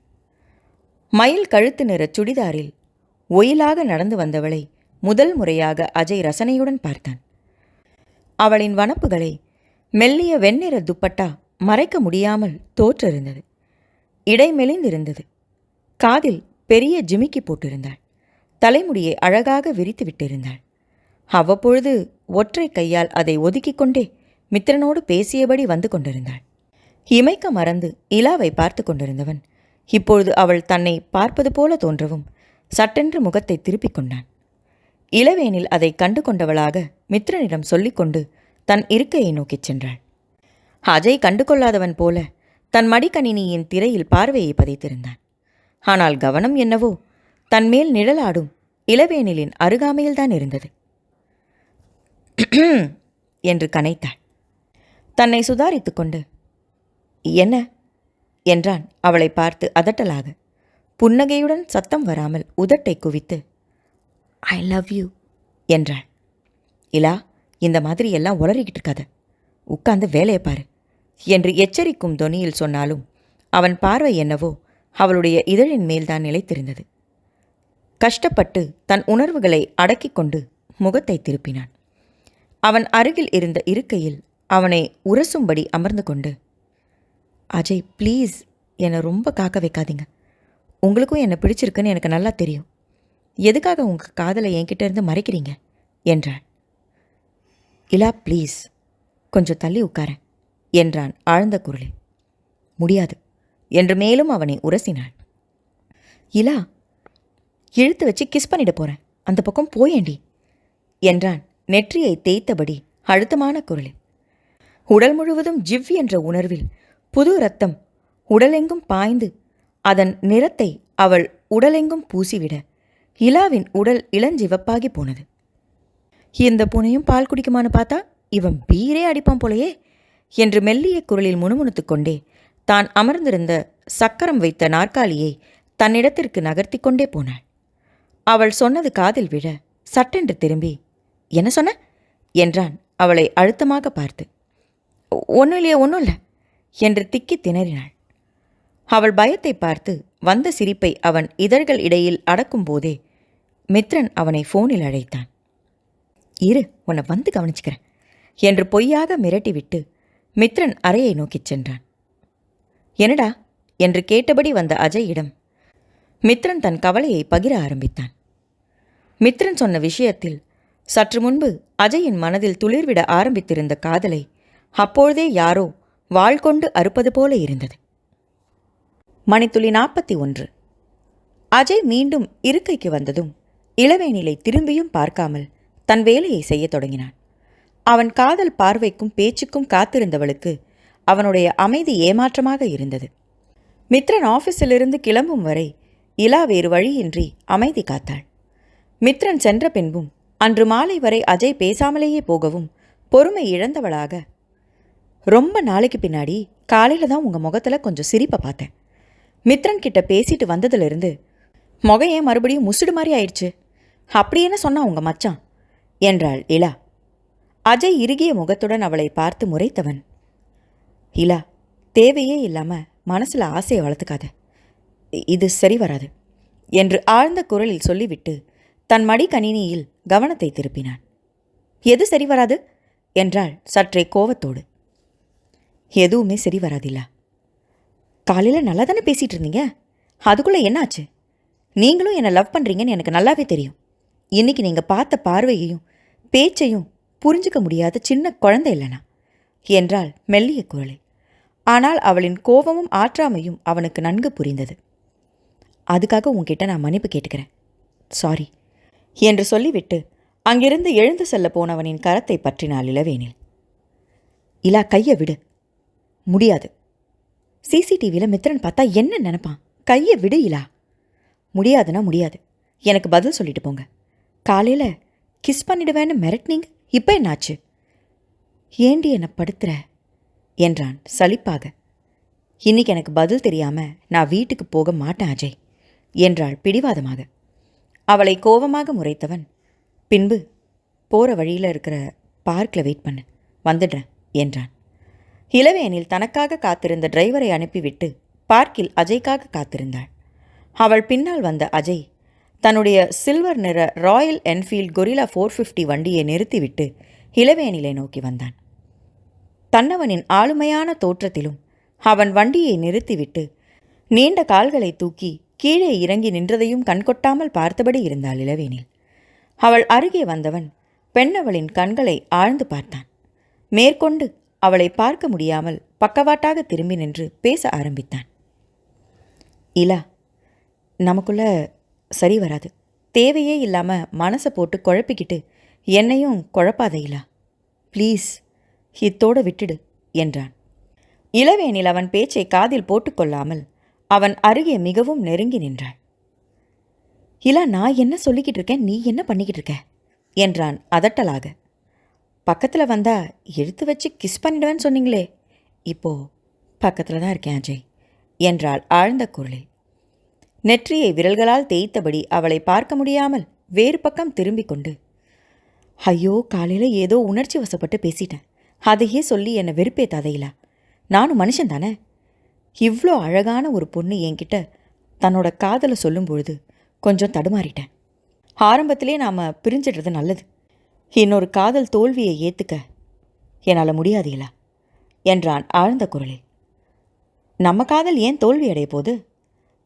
மயில் கழுத்து நிற சுடிதாரில் ஒயிலாக நடந்து வந்தவளை முதல் முறையாக அஜய் ரசனையுடன் பார்த்தான். அவளின் வனப்புகளை மெல்லிய வெண்ணிற துப்பட்டா மறைக்க முடியாமல் தோற்றிருந்தது. இடை மெலிந்திருந்தது. காதில் பெரிய ஜிமிக்கி போட்டிருந்தாள். தலைமுடியை அழகாக விரித்து விட்டிருந்தாள். அவ்வப்பொழுது ஒற்றை கையால் அதை ஒதுக்கிக் கொண்டே மித்ரனோடு பேசியபடி வந்து கொண்டிருந்தாள். இமைக்க மறந்து இலாவை பார்த்து கொண்டிருந்தவன் இப்பொழுது அவள் தன்னை பார்ப்பது போல தோன்றவும் சட்டென்று முகத்தை திருப்பிக் கொண்டான். இளவேனில் அதை கண்டு கொண்டவளாக மித்ரனிடம் சொல்லிக்கொண்டு தன் இருக்கையை நோக்கிச் சென்றாள். அஜய் கண்டு கொள்ளாதவன் போல தன் மடிக்கணினியின் திரையில் பார்வையை பதித்திருந்தான். ஆனால் கவனம் என்னவோ தன்மேல் நிழலாடும் இளவேனிலின் அருகாமையில்தான் இருந்தது. என்று கனைத்தாள். தன்னை சுதாரித்து கொண்டு என்ன என்றான் அவளை பார்த்து அதட்டலாக. புன்னகையுடன் சத்தம் வராமல் உதட்டை குவித்து ஐ லவ் யூ என்றாள். இலா, இந்த மாதிரி எல்லாம் உளறிக்கிட்டு இருக்காத, உட்கார்ந்து வேலையை பாரு என்று எச்சரிக்கும் தொனியில் சொன்னாலும் அவன் பார்வை என்னவோ அவளுடைய இதழின் மேல்தான் நிலைத்திருந்தது. கஷ்டப்பட்டு தன் உணர்வுகளை அடக்கிக் கொண்டு முகத்தை திருப்பினான். அவன் அருகில் இருந்த இருக்கையில் அவனை உரசும்படி அமர்ந்து கொண்டு அஜய் ப்ளீஸ், என்னை ரொம்ப காக்க வைக்காதீங்க, உங்களுக்கும் என்னை பிடிச்சிருக்குன்னு எனக்கு நல்லா தெரியும், எதுக்காக உங்கள் காதலை என்கிட்ட இருந்து மறைக்கிறீங்க என்றாள். இலா ப்ளீஸ், கொஞ்சம் தள்ளி உட்காரேன் என்றான் ஆழ்ந்த குரலில். முடியாது என்று மேலும் அவனை உரசினாள். இலா, இழுத்து வச்சு கிஸ் பண்ணிட போகிறேன், அந்த பக்கம் போயேண்டி என்றான் நெற்றியை தேய்த்தபடி அழுத்தமான குரலில். உடல் முழுவதும் ஜிவ் என்ற உணர்வில் புது இரத்தம் உடலெங்கும் பாய்ந்து அதன் நிறத்தை அவள் உடலெங்கும் பூசிவிட இலாவின் உடல் இளஞ்சிவப்பாகி போனது. இந்த பூனையும் பால் குடிக்குமான்னு பார்த்தா இவன் பீரே அடிப்பான் போலையே என்று மெல்லிய குரலில் முணுமுணுத்து கொண்டே தான் அமர்ந்திருந்த சக்கரம் வைத்த நாற்காலியை தன்னிடத்திற்கு நகர்த்தி கொண்டே போனாள். அவள் சொன்னது காதில் விழ சட்டென்று திரும்பி என்ன சொன்ன என்றான் அவளை அழுத்தமாக பார்த்து. ஒன்றும் இல்லையே, ஒன்றும் இல்லை என்று திக்கி திணறினாள். அவள் பயத்தை பார்த்து வந்த சிரிப்பை அவன் இதழ்கள் இடையில் அடக்கும் போதே மித்ரன் அவனை ஃபோனில் அழைத்தான். இரு, உன்னை வந்து கவனிச்சுக்கிறேன் என்று பொய்யாக மிரட்டிவிட்டு மித்ரன் அறையை நோக்கிச் சென்றான். என்னடா என்று கேட்டபடி வந்த அஜயிடம் மித்ரன் தன் கவலையை பகிர ஆரம்பித்தான். மித்ரன் சொன்ன விஷயத்தில் சற்று முன்பு அஜயின் மனதில் துளிர்விட ஆரம்பித்திருந்த காதலை அப்பொழுதே யாரோ வாள் கொண்டு அறுப்பது போல இருந்தது. மணித்துளி 41. அஜய் மீண்டும் இருக்கைக்கு வந்ததும் இளவேனிலை திரும்பியும் பார்க்காமல் தன் வேலையை செய்யத் தொடங்கினான். அவன் காதல் பார்வைக்கும் பேச்சுக்கும் காத்திருந்தவளுக்கு அவனுடைய அமைதி ஏமாற்றமாக இருந்தது. மித்ரன் ஆஃபீஸிலிருந்து கிளம்பும் வரை இலா வேறு வழியின்றி அமைதி காத்தாள். மித்ரன் சென்ற பின்பும் அன்று மாலை வரை அஜய் பேசாமலேயே போகவும் பொறுமை இழந்தவளாக, ரொம்ப நாளைக்கு பின்னாடி காலையில் தான் உங்கள் முகத்தில் கொஞ்சம் சிரிப்பை பார்த்தேன். மித்ரன் கிட்ட பேசிட்டு வந்ததுலேருந்து முகம் ஏன் மறுபடியும் முசுடு மாதிரி ஆயிடுச்சு? அப்படி என்ன சொன்னா உங்கள் மச்சான் என்றாள் இலா. அஜய் இறுகிய முகத்துடன் அவளை பார்த்து முறைத்தவன், இலா, தேவையே இல்லாமல் மனசில் ஆசையை வளர்த்துக்காத, இது சரி வராது என்று ஆழ்ந்த குரலில் சொல்லிவிட்டு தன் மடிக்கணினியில் கவனத்தை திருப்பினான். எது சரி வராது என்றாள் சற்றே கோவத்தோடு. எதுவுமே சரி வராதில்ல. காலையில் நல்லா தானே பேசிகிட்டு இருந்தீங்க, அதுக்குள்ளே என்னாச்சு? நீங்களும் என்னை லவ் பண்ணுறீங்கன்னு எனக்கு நல்லாவே தெரியும். இன்றைக்கி நீங்கள் பார்த்த பார்வையையும் பேச்சையும் புரிஞ்சிக்க முடியாத சின்ன குழந்தை இல்லைனா என்றாள் மெல்லிய குரலில். ஆனால் அவளின் கோபமும் ஆற்றாமையும் அவனுக்கு நன்கு புரிந்தது. அதுக்காக உன்கிட்ட நான் மன்னிப்பு கேட்டுக்கிறேன், சாரி என்று சொல்லிவிட்டு அங்கிருந்து எழுந்து செல்ல போனவனின் கரத்தை பற்றினாள் இளவேனில். இலா, கையை விடு. முடியாது. சிசிடிவியில் மித்ரன் பார்த்தா என்ன நினைப்பான்? கையை விடு இலா. முடியாதுன்னா முடியாது, எனக்கு பதில் சொல்லிட்டு போங்க. காலையில் கிஸ் பண்ணிடுவேன்னு மிரட்டினீங்க, இப்போ என்னாச்சு? ஏண்டி என்னை படுத்துற என்றான் சலிப்பாக. இன்னைக்கு எனக்கு பதில் தெரியாமல் நான் வீட்டுக்கு போக மாட்டேன் அஜய் என்றாள் பிடிவாதமாக. அவளை கோபமாக முறைத்தவன், பின்பு போகிற வழியில் இருக்கிற பார்க்கில் வெயிட் பண்ணு, வந்துடுறேன் என்றான். இளவேனில் தனக்காக காத்திருந்த டிரைவரை அனுப்பிவிட்டு பார்க்கில் அஜய்க்காக காத்திருந்தாள். அவள் பின்னால் வந்த அஜய் தன்னுடைய சில்வர் நிற ராயல் என்ஃபீல்ட் கொரில்லா 450 வண்டியை நிறுத்திவிட்டு இளவேனிலை நோக்கி வந்தான். தன்னவனின் ஆளுமையான தோற்றத்திலும் அவன் வண்டியை நிறுத்திவிட்டு நீண்ட கால்களை தூக்கி கீழே இறங்கி நின்றதையும் கண்கொட்டாமல் பார்த்தபடி இருந்தாள் இளவேனில். அவள் அருகே வந்தவன் பெண்ணவளின் கண்களை ஆழ்ந்து பார்த்தான். மேற்கொண்டு அவளை பார்க்க முடியாமல் பக்கவாட்டாக திரும்பி நின்று பேச ஆரம்பித்தான். இலா, நமக்குள்ள சரி வராது. தேவையே இல்லாமல் மனசை போட்டு குழப்பிக்கிட்டு என்னையும் குழப்பாத இலா, ப்ளீஸ், இத்தோடு விட்டுடு என்றான். இளவேனில் அவன் பேச்சை காதில் போட்டுக்கொள்ளாமல் அவன் அருகே மிகவும் நெருங்கி நின்றாள். இலா, நான் என்ன சொல்லிக்கிட்டு இருக்கேன், நீ என்ன பண்ணிக்கிட்டு இருக்க என்றான் அதட்டலாக. பக்கத்தில் வந்தா எடுத்து வச்சு கிஸ் பண்ணிடுவேன்னு சொன்னீங்களே, இப்போ பக்கத்தில் தான் இருக்கேன் அஜய் என்றாள் ஆழ்ந்த குரலில். நெற்றியை விரல்களால் தேய்த்தபடி அவளை பார்க்க முடியாமல் வேறு பக்கம் திரும்பிக் கொண்டு, ஐயோ, காலையில் ஏதோ உணர்ச்சி வசப்பட்டு பேசிட்டேன், அதையே சொல்லி என்னை வெறுப்பேத்தாதையிலா. நானும் மனுஷன் தானே. இவ்வளோ அழகான ஒரு பொண்ணு என்கிட்ட தன்னோட காதலை சொல்லும் பொழுது கொஞ்சம் தடுமாறிட்டேன். ஆரம்பத்திலே நாம் பிரிஞ்சிடுறது நல்லது. இன்னொரு காதல் தோல்வியை ஏற்றுக்க என்னால் முடியாதீங்களா என்றான் ஆழ்ந்த குரலில். நம்ம காதல் ஏன் தோல்வி அடைய போது?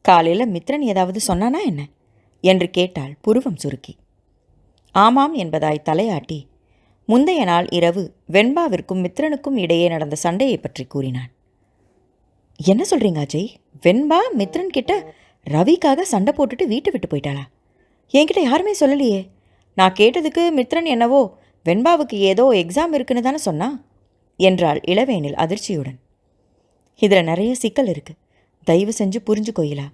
காலையில் மித்ரன் ஏதாவது சொன்னானா என்ன என்று கேட்டாள் புருவம் சுருக்கி. ஆமாம் என்பதாய் தலையாட்டி முந்தைய நாள் இரவு வெண்பாவிற்கும் மித்ரனுக்கும் இடையே நடந்த சண்டையை பற்றி கூறினான். என்ன சொல்கிறீங்க அஜய்? வெண்பா மித்ரன் கிட்ட ரவிக்காக சண்டை போட்டுட்டு வீட்டை விட்டு போயிட்டாளா? என்கிட்ட யாருமே சொல்லலையே. நான் கேட்டதுக்கு மித்ரன் என்னவோ வெண்பாவுக்கு ஏதோ எக்ஸாம் இருக்குன்னு தானே சொன்னா என்றாள் இளவேனில் அதிர்ச்சியுடன். இதில் நிறைய சிக்கல் இருக்குது, தயவு செஞ்சு புரிஞ்சுக்கோயிலா.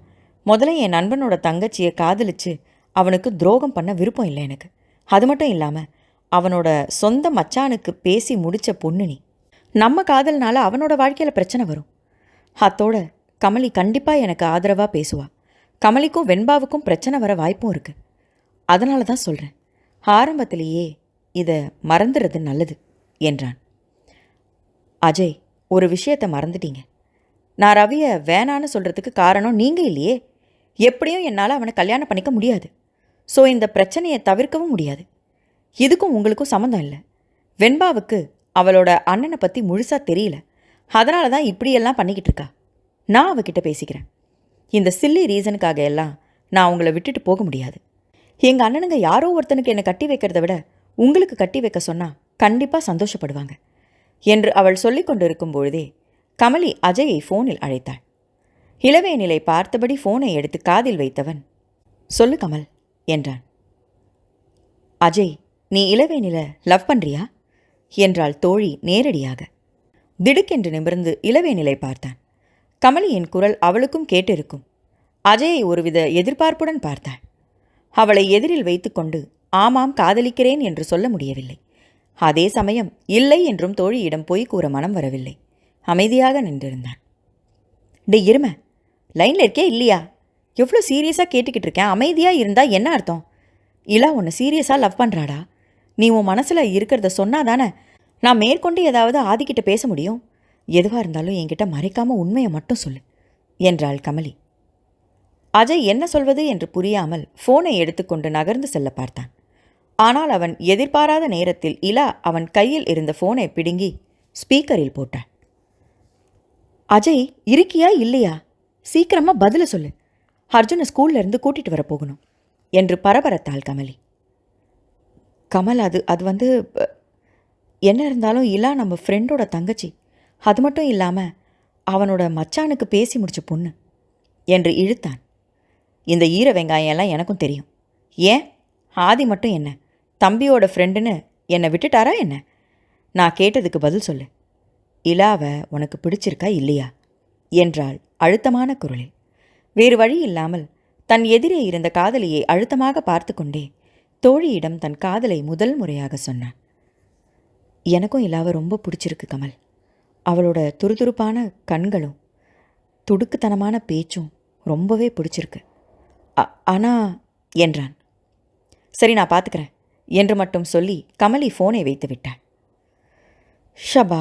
முதல்ல என் நண்பனோட தங்கச்சியை காதலிச்சு அவனுக்கு துரோகம் பண்ண விருப்பம் இல்லை எனக்கு. அது மட்டும் இல்லாமல் அவனோட சொந்த மச்சானுக்கு பேசி முடித்த பொண்ணு நீ. நம்ம காதல்னால அவனோட வாழ்க்கையில் பிரச்சனை வரும். அத்தோட கமலி கண்டிப்பாக எனக்கு ஆதரவாக பேசுவா. கமலிக்கும் வெண்பாவுக்கும் பிரச்சனை வர வாய்ப்பும் இருக்குது. அதனால தான் சொல்கிறேன், ஆரம்பத்திலேயே இதை மறந்துடுறது நல்லது என்றான். அஜய், ஒரு விஷயத்தை மறந்துட்டீங்க. நான் ரவியை வேணான்னு சொல்கிறதுக்கு காரணம் நீங்கள் இல்லையே. எப்படியும் என்னால் அவனை கல்யாணம் பண்ணிக்க முடியாது. ஸோ இந்த பிரச்சனையை தவிர்க்கவும் முடியாது. இதுக்கும் உங்களுக்கும் சம்மந்தம் இல்லை. வெண்பாவுக்கு அவளோட அண்ணனை பற்றி முழுசாக தெரியல. அதனால தான் இப்படியெல்லாம் பண்ணிக்கிட்டு இருக்கா. நான் அவகிட்ட பேசிக்கிறேன். இந்த சில்லி ரீசனுக்காக எல்லாம் நான் உங்களை விட்டுட்டு போக முடியாது. எங்கள் அண்ணனுங்க யாரோ ஒருத்தனுக்கு என்னை கட்டி வைக்கிறத விட உங்களுக்கு கட்டி வைக்க சொன்னால் கண்டிப்பாக சந்தோஷப்படுவாங்க என்று அவள் சொல்லிக் கொண்டு இருக்கும் பொழுதே கமலி அஜயை ஃபோனில் அழைத்தாள். இளவேனிலை பார்த்தபடி ஃபோனை எடுத்து காதில் வைத்தவன், சொல்லு கமல் என்றான். அஜய், நீ இளவேனில லவ் பண்றியா என்றாள் தோழி நேரடியாக. திடுக்கென்று நிமிர்ந்து இளவேனிலை பார்த்தான். கமலியின் குரல் அவளுக்கும் கேட்டிருக்கும். அஜயை ஒருவித எதிர்பார்ப்புடன் பார்த்தாள். அவளை எதிரில் வைத்துக்கொண்டு ஆமாம் காதலிக்கிறேன் என்று சொல்ல முடியவில்லை. அதே சமயம் இல்லை என்றும் தோழியிடம் பொய் கூற மனம் வரவில்லை. அமைதியாக நின்றிருந்தான். டே இரும, லைனில் இருக்கே இல்லையா? எவ்வளோ சீரியஸாக கேட்டுக்கிட்டு இருக்கேன். அமைதியாக இருந்தால் என்ன அர்த்தம்? இல்லா உன்னை சீரியஸாக லவ் பண்ணுறாடா. நீ உன் மனசில் இருக்கிறத சொன்னாதானே நான் மேற்கொண்டு ஏதாவது ஆதிக்கிட்ட பேச முடியும். எதுவாக இருந்தாலும் என்கிட்ட மறைக்காமல் உண்மையை மட்டும் சொல்லு என்றாள் கமலி. அஜய் என்ன சொல்வது என்று புரியாமல் ஃபோனை எடுத்துக்கொண்டு நகர்ந்து செல்ல பார்த்தான். ஆனால் அவன் எதிர்பாராத நேரத்தில் இலா அவன் கையில் இருந்த ஃபோனை பிடுங்கி ஸ்பீக்கரில் போட்டாள். அஜய், இருக்கியா இல்லையா? சீக்கிரமாக பதில சொல்லு. அர்ஜுனை ஸ்கூல்லேருந்து கூட்டிகிட்டு வர போகணும் என்று பரபரத்தாள் கமலி. கமல், அது வந்து என்ன இருந்தாலும் இலா நம்ம ஃப்ரெண்டோட தங்கச்சி. அது மட்டும் இல்லாமல் அவனோட மச்சானுக்கு பேசி முடிச்ச பொண்ணு என்று இழுத்தான். இந்த ஈர வெங்காயம் எல்லாம் எனக்கும் தெரியும். ஏன் ஆதி மட்டும் என்ன தம்பியோட ஃப்ரெண்டுன்னு என்னை விட்டுட்டாரா என்ன? நான் கேட்டதுக்கு பதில் சொல்லு. இலாவை உனக்கு பிடிச்சிருக்கா இல்லையா என்றாள் அழுத்தமான குரலில். வேறு வழி இல்லாமல் தன் எதிரே இருந்த காதலியை அழுத்தமாக பார்த்து கொண்டே தோழியிடம் தன் காதலை முதல் முறையாக சொன்னான். எனக்கும் இலாவை ரொம்ப பிடிச்சிருக்கு கமல். அவளோட துருதுருப்பான கண்களும் துடுக்குத்தனமான பேச்சும் ரொம்பவே பிடிச்சிருக்கு. ஆனால் என்றான். சரி, நான் பார்த்துக்கிறேன் என்று மட்டும் சொல்லி கமலி ஃபோனை வைத்து விட்டாள். ஷபா,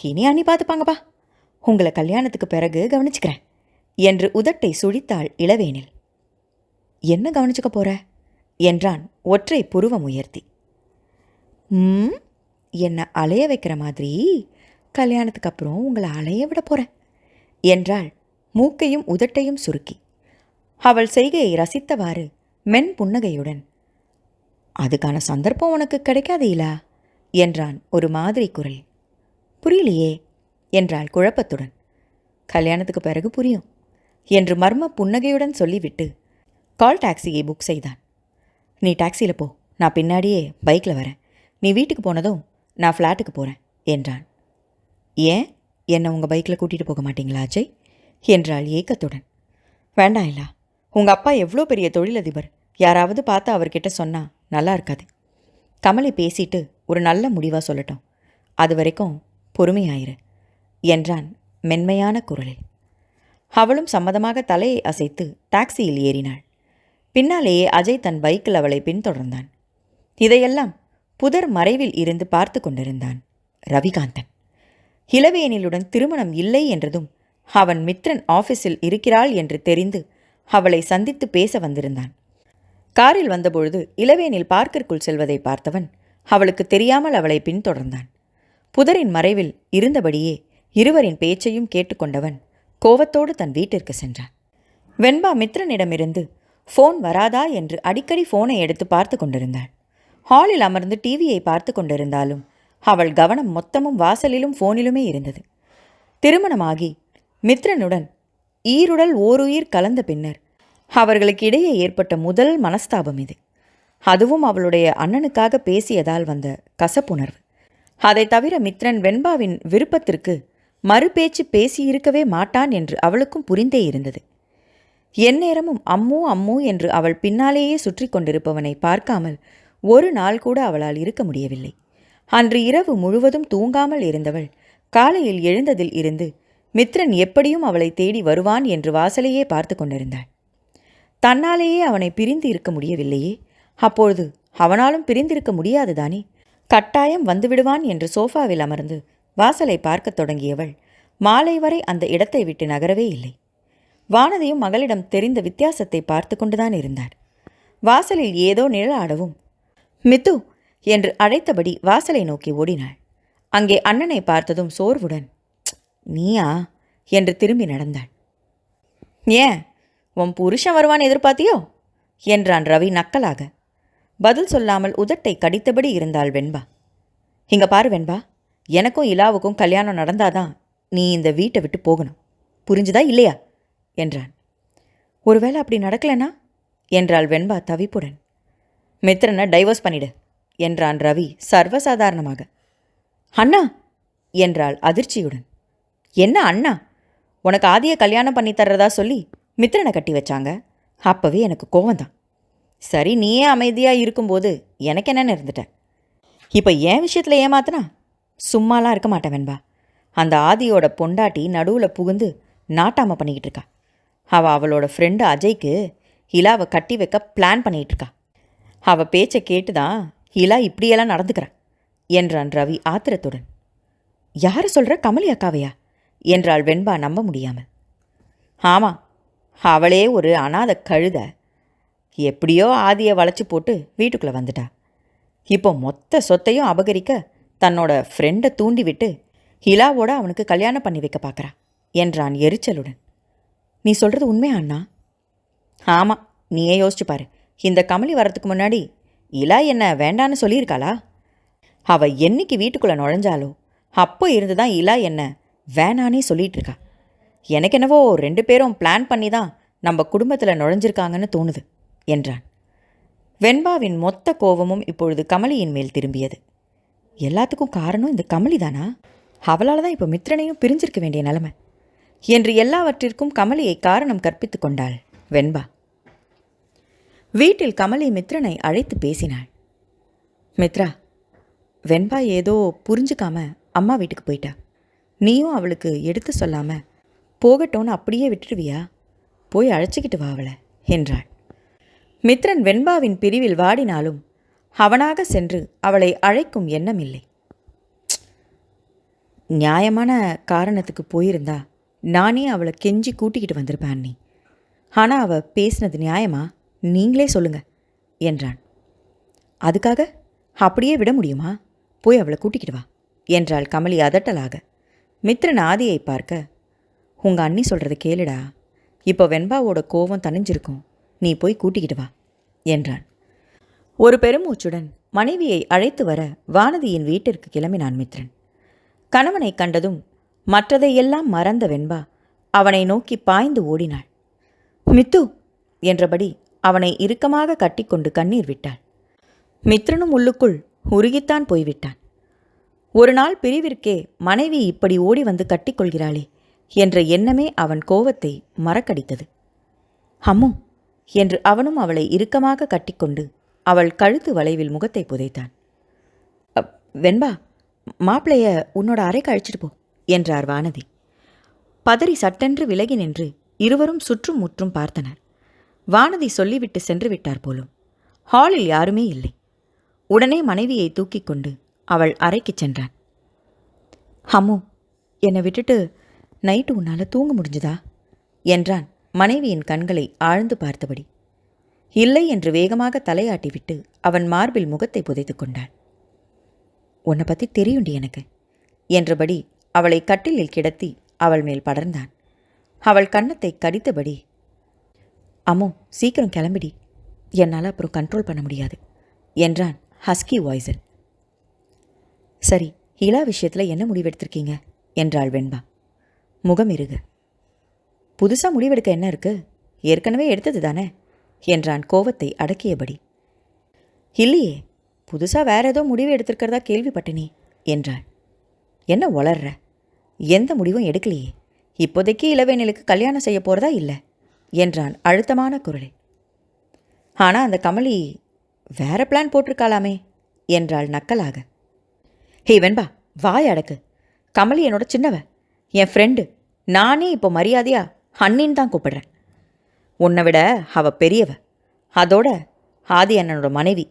இனி அண்ணி பார்த்துப்பாங்கப்பா. உங்களை கல்யாணத்துக்கு பிறகு கவனிச்சுக்கிறேன் என்று உதட்டை சுழித்தாள் இளவேனில். என்ன கவனிச்சுக்க போற என்றான் ஒற்றை புருவம் உயர்த்தி. என்னை அலைய வைக்கிற மாதிரி கல்யாணத்துக்கு அப்புறம் உங்களை அலைய விட போகிறேன் என்றாள் மூக்கையும் உதட்டையும் சுருக்கி. அவள் செய்கையை ரசித்தவாறு மென் புன்னகையுடன், அதுக்கான சந்தர்ப்பம் உனக்கு கிடைக்காது இல்லா என்றான் ஒரு மாதிரி குரல். புரியலையே என்றாள் குழப்பத்துடன். கல்யாணத்துக்கு பிறகு புரியும் என்று மர்ம புன்னகையுடன் சொல்லிவிட்டு கால் டாக்ஸியை புக் செய்தான். நீ டாக்ஸியில் போ, நான் பின்னாடியே பைக்கில் வரேன். நீ வீட்டுக்கு போனதும் நான் ஃப்ளாட்டுக்கு போகிறேன் என்றான். ஏன் என்னை உங்கள் பைக்கில் கூட்டிகிட்டு போக மாட்டீங்களா அஜய் என்றாள் ஏக்கத்துடன். வேண்டாம் இல்லா, உங்கள் அப்பா எவ்வளோ பெரிய தொழிலதிபர். யாராவது பார்த்து அவர்கிட்ட சொன்னால் நல்லா இருக்காது. கமலி பேசிட்டு ஒரு நல்ல முடிவாக சொல்லட்டும். அது வரைக்கும் பொறுமையாயிரு என்றான் மென்மையான குரலில். அவளும் சம்மதமாக தலையை அசைத்து டாக்ஸியில் ஏறினாள். பின்னாலேயே அஜய் தன் பைக்கில் அவளை பின்தொடர்ந்தான். இதையெல்லாம் புதர் மறைவில் இருந்து பார்த்து கொண்டிருந்தான் ரவிகாந்தன். இளவேனிலுடன் திருமணம் இல்லை என்றதும் அவன் மித்ரன் ஆஃபீஸில் இருக்கிறாள் என்று தெரிந்து அவளை சந்தித்து பேச வந்திருந்தான். காரில் வந்தபொழுது இளவேனில் பார்க்கிற்குள் செல்வதை பார்த்தவன் அவளுக்கு தெரியாமல் அவளை பின்தொடர்ந்தான். புதரின் மறைவில் இருந்தபடியே இருவரின் பேச்சையும் கேட்டுக்கொண்டவன் கோவத்தோடு தன் வீட்டிற்கு சென்றான். வெண்பா மித்ரனிடமிருந்து ஃபோன் வராதா என்று அடிக்கடி ஃபோனை எடுத்து பார்த்து கொண்டிருந்தாள். ஹாலில் அமர்ந்து டிவியை பார்த்து கொண்டிருந்தாலும் அவள் கவனம் மொத்தமும் வாசலிலும் ஃபோனிலுமே இருந்தது. திருமணமாகி மித்ரனுடன் ஈருடல் ஓருயிர் கலந்த பின்னர் அவர்களுக்கு இடையே ஏற்பட்ட முதல் மனஸ்தாபம் இது. அதுவும் அவளுடைய அண்ணனுக்காக பேசியதால் வந்த கசப்புணர்வு. அதை தவிர மித்ரன் வெண்பாவின் விருப்பத்திற்கு மறுபேச்சு பேசியிருக்கவே மாட்டான் என்று அவளுக்கும் புரிந்தே இருந்தது. எந்நேரமும் அம்மு அம்மு என்று அவள் பின்னாலேயே சுற்றி கொண்டிருப்பவனை பார்க்காமல் ஒரு நாள் கூட அவளால் இருக்க முடியவில்லை. அன்று இரவு முழுவதும் தூங்காமல் இருந்தவள் காலையில் எழுந்ததில் இருந்து மித்ரன் எப்படியும் அவளை தேடி வருவான் என்று வாசலையே பார்த்து கொண்டிருந்தாள். தன்னாலேயே அவனை பிரிந்து இருக்க முடியவில்லையே, அப்பொழுது அவனாலும் பிரிந்திருக்க முடியாதுதானே. கட்டாயம் வந்துவிடுவான் என்று சோஃபாவில் அமர்ந்து வாசலை பார்க்கத் தொடங்கியவள் மாலை வரை அந்த இடத்தை விட்டு நகரவே இல்லை. வானதியும் மகளிடம் தெரிந்த வித்தியாசத்தை பார்த்து கொண்டுதான் இருந்தார். வாசலில் ஏதோ நிழலாடவும் மித்து என்று அழைத்தபடி வாசலை நோக்கி ஓடினாள். அங்கே அண்ணனை பார்த்ததும் சோர்வுடன், நீயா என்று திரும்பி நடந்தாள். ஏன், உன் புருஷன் வருவான் எதிர்பார்த்தியோ என்றான் ரவி நக்கலாக. பதில் சொல்லாமல் உதட்டை கடித்தபடி இருந்தாள் வெண்பா. இங்க பாரு வெண்பா, எனக்கும் இலாவுக்கும் கல்யாணம் நடந்தாதான் நீ இந்த வீட்டை விட்டு போகணும், புரிஞ்சுதா இல்லையா என்றான். ஒருவேளை அப்படி நடக்கலனா என்றாள் வெண்பா தவிப்புடன். மித்ரனை டைவர்ஸ் பண்ணிடு என்றான் ரவி சர்வசாதாரணமாக. அண்ணா என்றாள் அதிர்ச்சியுடன். என்ன அண்ணா? உனக்கு ஆதியை கல்யாணம் பண்ணி தர்றதா சொல்லி மித்ரனை கட்டி வச்சாங்க. அப்போவே எனக்கு கோவம்தான். சரி, நீயே அமைதியாக இருக்கும்போது எனக்கு என்னென்னு இருந்துட்டேன். இப்போ என் விஷயத்தில் ஏமாத்தினா சும்மாலாம் இருக்க மாட்டேன் வெண்பா. அந்த ஆதியோட பொண்டாட்டி நடுவில் புகுந்து நாட்டாமல் பண்ணிக்கிட்டு இருக்கா. அவளோட ஃப்ரெண்டு அஜய்க்கு இலாவை கட்டி வைக்க பிளான் பண்ணிகிட்டு இருக்கா. அவள் பேச்சை கேட்டு தான் இலா இப்படியெல்லாம் நடந்துக்கிறான் என்றான் ரவி ஆத்திரத்துடன். யாரை சொல்கிற, கமலி அக்காவையா என்றாள் வெண்பா நம்ப முடியாமல். ஆமாம், அவளே ஒரு அனாதை கழுத. எப்படியோ ஆதியை வளைச்சி போட்டு வீட்டுக்குள்ளே வந்துட்டா. இப்போ மொத்த சொத்தையும் அபகரிக்க தன்னோட ஃப்ரெண்டை தூண்டி விட்டு ஹிலாவோட அவனுக்கு கல்யாணம் பண்ணி வைக்க பார்க்குறா என்றான் எரிச்சலுடன். நீ சொல்கிறது உண்மையா அண்ணா? ஆமாம், நீயே யோசிச்சு பாரு. இந்த கமலி வரத்துக்கு முன்னாடி இலா என்ன வேண்டான்னு சொல்லியிருக்காளா? அவள் என்னைக்கு வீட்டுக்குள்ளே நுழைஞ்சாலோ அப்போ இருந்து தான் இலா என்ன வேணானே சொல்லிகிட்டு இருக்கா. எனக்கு என்னவோ 2 பேரும் பிளான் பண்ணி தான் நம்ம குடும்பத்தில் நுழைஞ்சிருக்காங்கன்னு தோணுது என்றான். வெண்பாவின் மொத்த கோபமும் இப்பொழுது கமலியின் மேல் திரும்பியது. எல்லாத்துக்கும் காரணம் இந்த கமலி தானா? அவளால் தான் இப்போ மித்ரனையும் பிரிஞ்சிருக்க வேண்டிய நிலைமை என்று எல்லாவற்றிற்கும் கமலியை காரணம் கற்பித்து கொண்டாள் வெண்பா. வீட்டில் கமலி மித்ரனை அழைத்து பேசினாள். மித்ரா, வெண்பா ஏதோ புரிஞ்சுக்காம அம்மா வீட்டுக்கு போயிட்டா. நீயும் அவளுக்கு எடுத்து சொல்லாம போகட்டோன்னு அப்படியே விட்டுடுவியா? போய் அழைச்சிக்கிட்டு வா அவளை என்றாள். மித்ரன் வெண்பாவின் பிரிவில் வாடினாலும் அவனாக சென்று அவளை அழைக்கும் எண்ணம் இல்லை. நியாயமான காரணத்துக்கு போயிருந்தா நானே அவளை கெஞ்சி கூட்டிக்கிட்டு வந்திருப்பேன் அண்ணி. ஆனால் அவள் பேசினது நியாயமா, நீங்களே சொல்லுங்க என்றான். அதுக்காக அப்படியே விட முடியுமா? போய் அவளை கூட்டிக்கிட்டு வா என்றாள் கமலி அதட்டலாக. மித்ரன் ஆதியை பார்க்க, உங்கள் அண்ணி சொல்கிறத கேளுடா, இப்போ வெண்பாவோட கோபம் தணிஞ்சிருக்கும், நீ போய் கூட்டிக்கிட்டு வா என்றான். ஒரு பெருமூச்சுடன் மனைவியை அழைத்து வர வானதியின் வீட்டிற்கு கிளம்பினான் மித்ரன். கணவனை கண்டதும் மற்றதையெல்லாம் மறந்த வெண்பா அவனை நோக்கி பாய்ந்து ஓடினாள். மித்து என்றபடி அவனை இறுக்கமாக கட்டிக்கொண்டு கண்ணீர் விட்டாள். மித்ரனும் உள்ளுக்குள் உருகித்தான் போய்விட்டான். ஒரு நாள் பிரிவிற்கே மனைவி இப்படி ஓடி வந்து கட்டிக்கொள்கிறாளே என்ற எண்ணமே அவன் கோவத்தை மறக்கடித்தது. அம்மு என்று அவனும் அவளை இறுக்கமாக கட்டிக்கொண்டு அவள் கழுத்து வளைவில் முகத்தை புதைத்தான். வெண்பா, மாப்பிளைய உன்னோட அறைக்கு அழைச்சிட்டு போ என்றார் வானதி. பதறி சட்டென்று விலகி நின்று இருவரும் சுற்றும் முற்றும் பார்த்தனர். வானதி சொல்லிவிட்டு சென்று விட்டார் போலும். ஹாலில் யாருமே இல்லை. உடனே மனைவியை தூக்கிக் கொண்டு அவள் அறைக்கு சென்றான். அம்மு, என்னை விட்டுட்டு நைட்டு உன்னால் தூங்க முடிஞ்சுதா என்றான் மனைவியின் கண்களை ஆழ்ந்து பார்த்தபடி. இல்லை என்று வேகமாக தலையாட்டிவிட்டு அவன் மார்பில் முகத்தை புதைத்து கொண்டாள். உன்னை பற்றி தெரியுண்டி எனக்கு என்றபடி அவளை கட்டிலில் கிடத்தி அவள் மேல் படர்ந்தான். அவள் கன்னத்தை கடித்தபடி, அம்மோ சீக்கிரம் கிளம்பிடி, என்னால் அப்புறம் கண்ட்ரோல் பண்ண முடியாது என்றான் ஹஸ்கி வாய்ஸில். சரி, இலா விஷயத்தில் என்ன முடிவெடுத்திருக்கீங்க என்றாள் வெண்பா முகம் இருக. புதுசாக முடிவெடுக்க என்ன இருக்கு, ஏற்கனவே எடுத்தது தானே என்றான் கோவத்தை அடக்கியபடி. இல்லையே, புதுசாக வேற ஏதோ முடிவு எடுத்திருக்கிறதா கேள்விப்பட்டனே என்றாள். என்ன வளர்ற, எந்த முடிவும் எடுக்கலையே, இப்போதைக்கு இளவேனிலுக்கு கல்யாணம் செய்ய போகிறதா இல்லை என்றான் அழுத்தமான குரலில். ஆனால் அந்த கமலி வேற பிளான் போட்டிருக்காளாமே என்றாள் நக்கலாக. ஹே வெண்பா, வாய் அடக்கு. கமலி என்னோட சின்னவ, என் ஃப்ரெண்டு. நானே இப்போ மரியாதையா அண்ணின்னு தான் கூப்பிடுறேன். உன்னை விட அவள் பெரியவ, அதோட ஆதி அண்ணனோட மனைவி.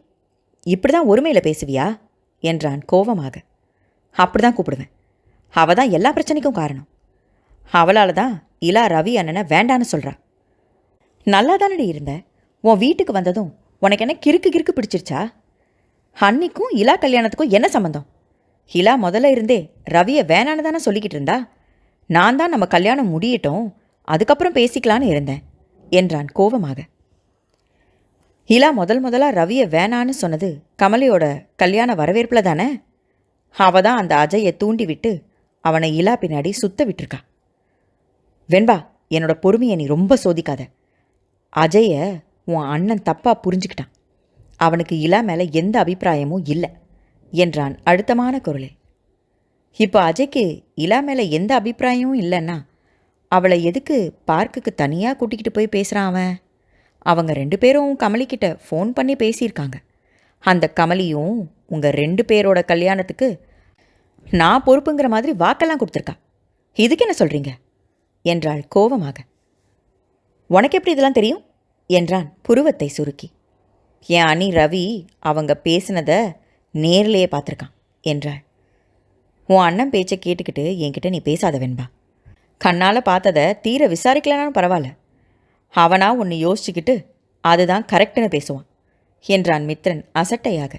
இப்படி தான் ஒருமையில் பேசுவியா என்றான் கோவமாக. அப்படி தான் கூப்பிடுவேன். அவள் தான் எல்லா பிரச்சனைக்கும் காரணம். அவளால் தான் இலா ரவி அண்ணனை வேண்டான்னு சொல்கிறா. நல்லா தானடி இருந்த, உன் வீட்டுக்கு வந்ததும் உனக்கு என்ன கிறுக்கு கிறுக்கு பிடிச்சிருச்சா? அன்னிக்கும் இலா கல்யாணத்துக்கும் என்ன சம்மந்தம்? இலா முதல்ல இருந்தே ரவியை வேணான்னு தானே சொல்லிக்கிட்டு இருந்தா. நான் தான் நம்ம கல்யாணம் முடியட்டும், அதுக்கப்புறம் பேசிக்கலான்னு இருந்தேன் என்றான் கோபமாக. இலா முதலாக ரவியை வேணான்னு சொன்னது கமலியோட கல்யாண வரவேற்பில் தானே. அவ தான் அந்த அஜயை தூண்டி விட்டு அவனை இலா பின்னாடி சுத்த விட்டுருக்கா. வெண்பா, என்னோட பொறுமையை நீ ரொம்ப சோதிக்காத. அஜயை உன் அண்ணன் தப்பாக புரிஞ்சுக்கிட்டான். அவனுக்கு இலா மேலே எந்த அபிப்பிராயமும் இல்லை என்றான் அழுத்தமான குரலில். இப்போ அஜய்க்கு இலா மேலே எந்த அபிப்பிராயமும் இல்லைன்னா அவளை எதுக்கு பார்க்குக்கு தனியாக கூட்டிக்கிட்டு போய் பேசுகிறான் அவன்? அவங்க 2 பேரும் கமலிக்கிட்ட ஃபோன் பண்ணி பேசியிருக்காங்க. அந்த கமலியும் உங்கள் 2 பேரோட கல்யாணத்துக்கு நான் பொறுப்புங்கிற மாதிரி வாக்கெல்லாம் கொடுத்துருக்கா. இதுக்கு என்ன சொல்கிறீங்க என்றாள் கோபமாக. உனக்கு எப்படி இதெல்லாம் தெரியும் என்றான் புருவத்தை சுருக்கி. என் அண்ணி ரவி அவங்க பேசினதை நேர்லேயே பார்த்துருக்கான் என்றாள். உன் அண்ணன் பேச்சை கேட்டுக்கிட்டு என்கிட்ட நீ பேசாத வெண்பா. கண்ணால் பார்த்ததை தீர விசாரிக்கலனாலும் பரவாயில்ல. அவனா ஒன்று யோசிச்சுக்கிட்டு அதுதான் கரெக்டுன்னு பேசுவான் என்றான் மித்ரன் அசட்டையாக.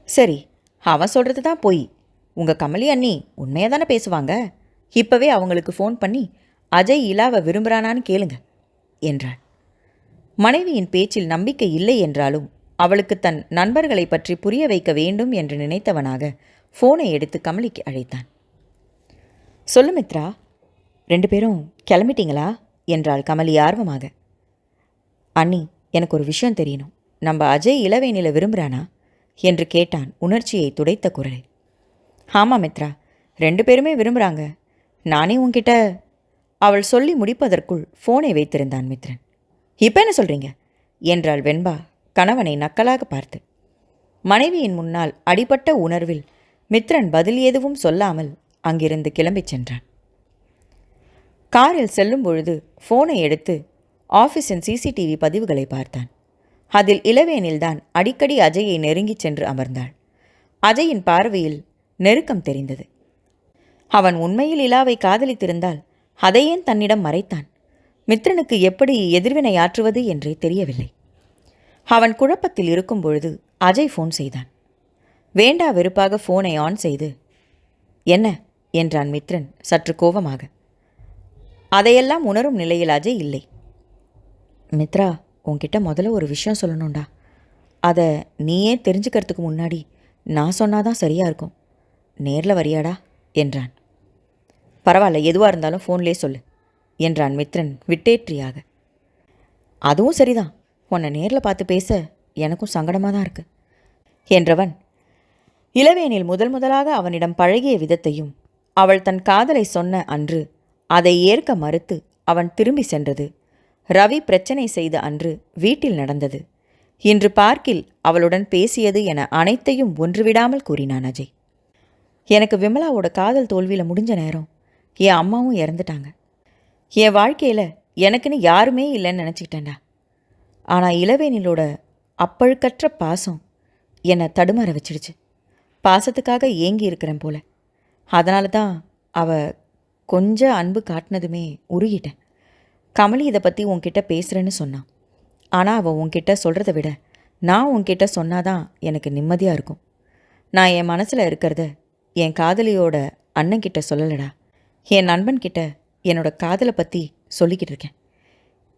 சரி, அவன் சொல்கிறது தான் போய். உங்கள் கமலி அண்ணி உண்மையாக தானே பேசுவாங்க. இப்போவே அவங்களுக்கு ஃபோன் பண்ணி அஜய் இலாவை விரும்புகிறானான்னு கேளுங்க என்றாள். மனைவியின் பேச்சில் நம்பிக்கை இல்லை என்றாலும் அவளுக்கு தன் நண்பர்களை பற்றி புரிய வைக்க வேண்டும் என்று நினைத்தவனாக ஃபோனை எடுத்து கமலிக்கு அழைத்தான். சொல்லு மித்ரா, 2 பேரும் கிளம்பிட்டீங்களா என்றாள் கமலி ஆர்வமாக. அண்ணி, எனக்கு ஒரு விஷயம் தெரியணும். நம்ம அஜய் இளவேனில விரும்புகிறானா என்று கேட்டான் உணர்ச்சியை துடைத்த குரலில். ஆமாம் மித்ரா, 2 பேருமே விரும்புகிறாங்க. நானே உன்கிட்ட. அவள் சொல்லி முடிப்பதற்குள் ஃபோனை வைத்திருந்தான் மித்ரன். இப்போ என்ன சொல்கிறீங்க என்றாள் வெண்பா கணவனை நக்கலாக பார்த்து. மனைவியின் முன்னால் அடிபட்ட உணர்வில் மித்ரன் பதில் எதுவும் சொல்லாமல் அங்கிருந்து கிளம்பிச் சென்றான். காரில் செல்லும் பொழுது ஃபோனை எடுத்து ஆஃபீஸின் சிசிடிவி பதிவுகளை பார்த்தான். அதில் இளவேனில்தான் அடிக்கடி அஜயை நெருங்கிச் சென்று அமர்ந்தாள். அஜயின் பார்வையில் நெருக்கம் தெரிந்தது. அவன் உண்மையில் இலாவை காதலித்திருந்தால் அதையேன் தன்னிடம் மறைத்தான்? மித்ரனுக்கு எப்படி எதிர்வினையாற்றுவது என்றே தெரியவில்லை. அவன் குழப்பத்தில் இருக்கும் பொழுது அஜய் ஃபோன் செய்தான். வேண்டா வெறுப்பாக ஃபோனை ஆன் செய்து, என்ன என்றான் மித்ரன் சற்று கோபமாக. அதையெல்லாம் உணரும் நிலையில் அஜய் இல்லை. மித்ரா, உன்கிட்ட முதல்ல ஒரு விஷயம் சொல்லணும்டா. அதை நீயே தெரிஞ்சுக்கிறதுக்கு முன்னாடி நான் சொன்னாதான் சரியாக இருக்கும். நேரில் வரியாடா என்றான். பரவாயில்ல, எதுவாக இருந்தாலும் ஃபோன்லேயே சொல்லு என்றான் மித்ரன் விட்டேற்றியாக. அதுவும் சரிதான், உன்னை நேரில் பார்த்து பேச எனக்கும் சங்கடமாக தான் இருக்கு என்றவன் இளவேனில் முதலாக அவனிடம் பழகிய விதத்தையும் அவள் தன் காதலை சொன்ன அன்று அதை ஏற்க மறுத்து அவன் திரும்பி சென்றது, ரவி பிரச்சனை செய்த அன்று வீட்டில் நடந்தது, இன்று பார்க்கில் அவளுடன் பேசியது என அனைத்தையும் ஒன்றுவிடாமல் கூறினான் அஜய். எனக்கு விமலாவோட காதல் தோல்வியில் முடிஞ்ச நேரம் என் அம்மாவும் இறந்துட்டாங்க. என் வாழ்க்கையில் எனக்குன்னு யாருமே இல்லைன்னு நினச்சிக்கிட்டேன்டா. ஆனால் இளவேனிலோட அப்பழுக்கற்ற பாசம் என்னை தடுமாற வச்சிடுச்சு. பாசத்துக்காக ஏங்கி இருக்கிறேன் போல. அதனால தான் கொஞ்சம் அன்பு காட்டினதுமே உருகிட்டேன். கமலி இதை பற்றி உன்கிட்ட பேசுகிறேன்னு சொன்னான். ஆனால் அவள் உன்கிட்ட சொல்கிறத விட நான் உன்கிட்ட சொன்னாதான் எனக்கு நிம்மதியாக இருக்கும். நான் என் மனசில் இருக்கிறத என் காதலியோட அண்ணன்கிட்ட சொல்லலடா. என் நண்பன்கிட்ட என்னோட காதலை பற்றி சொல்லிக்கிட்டு இருக்கேன்.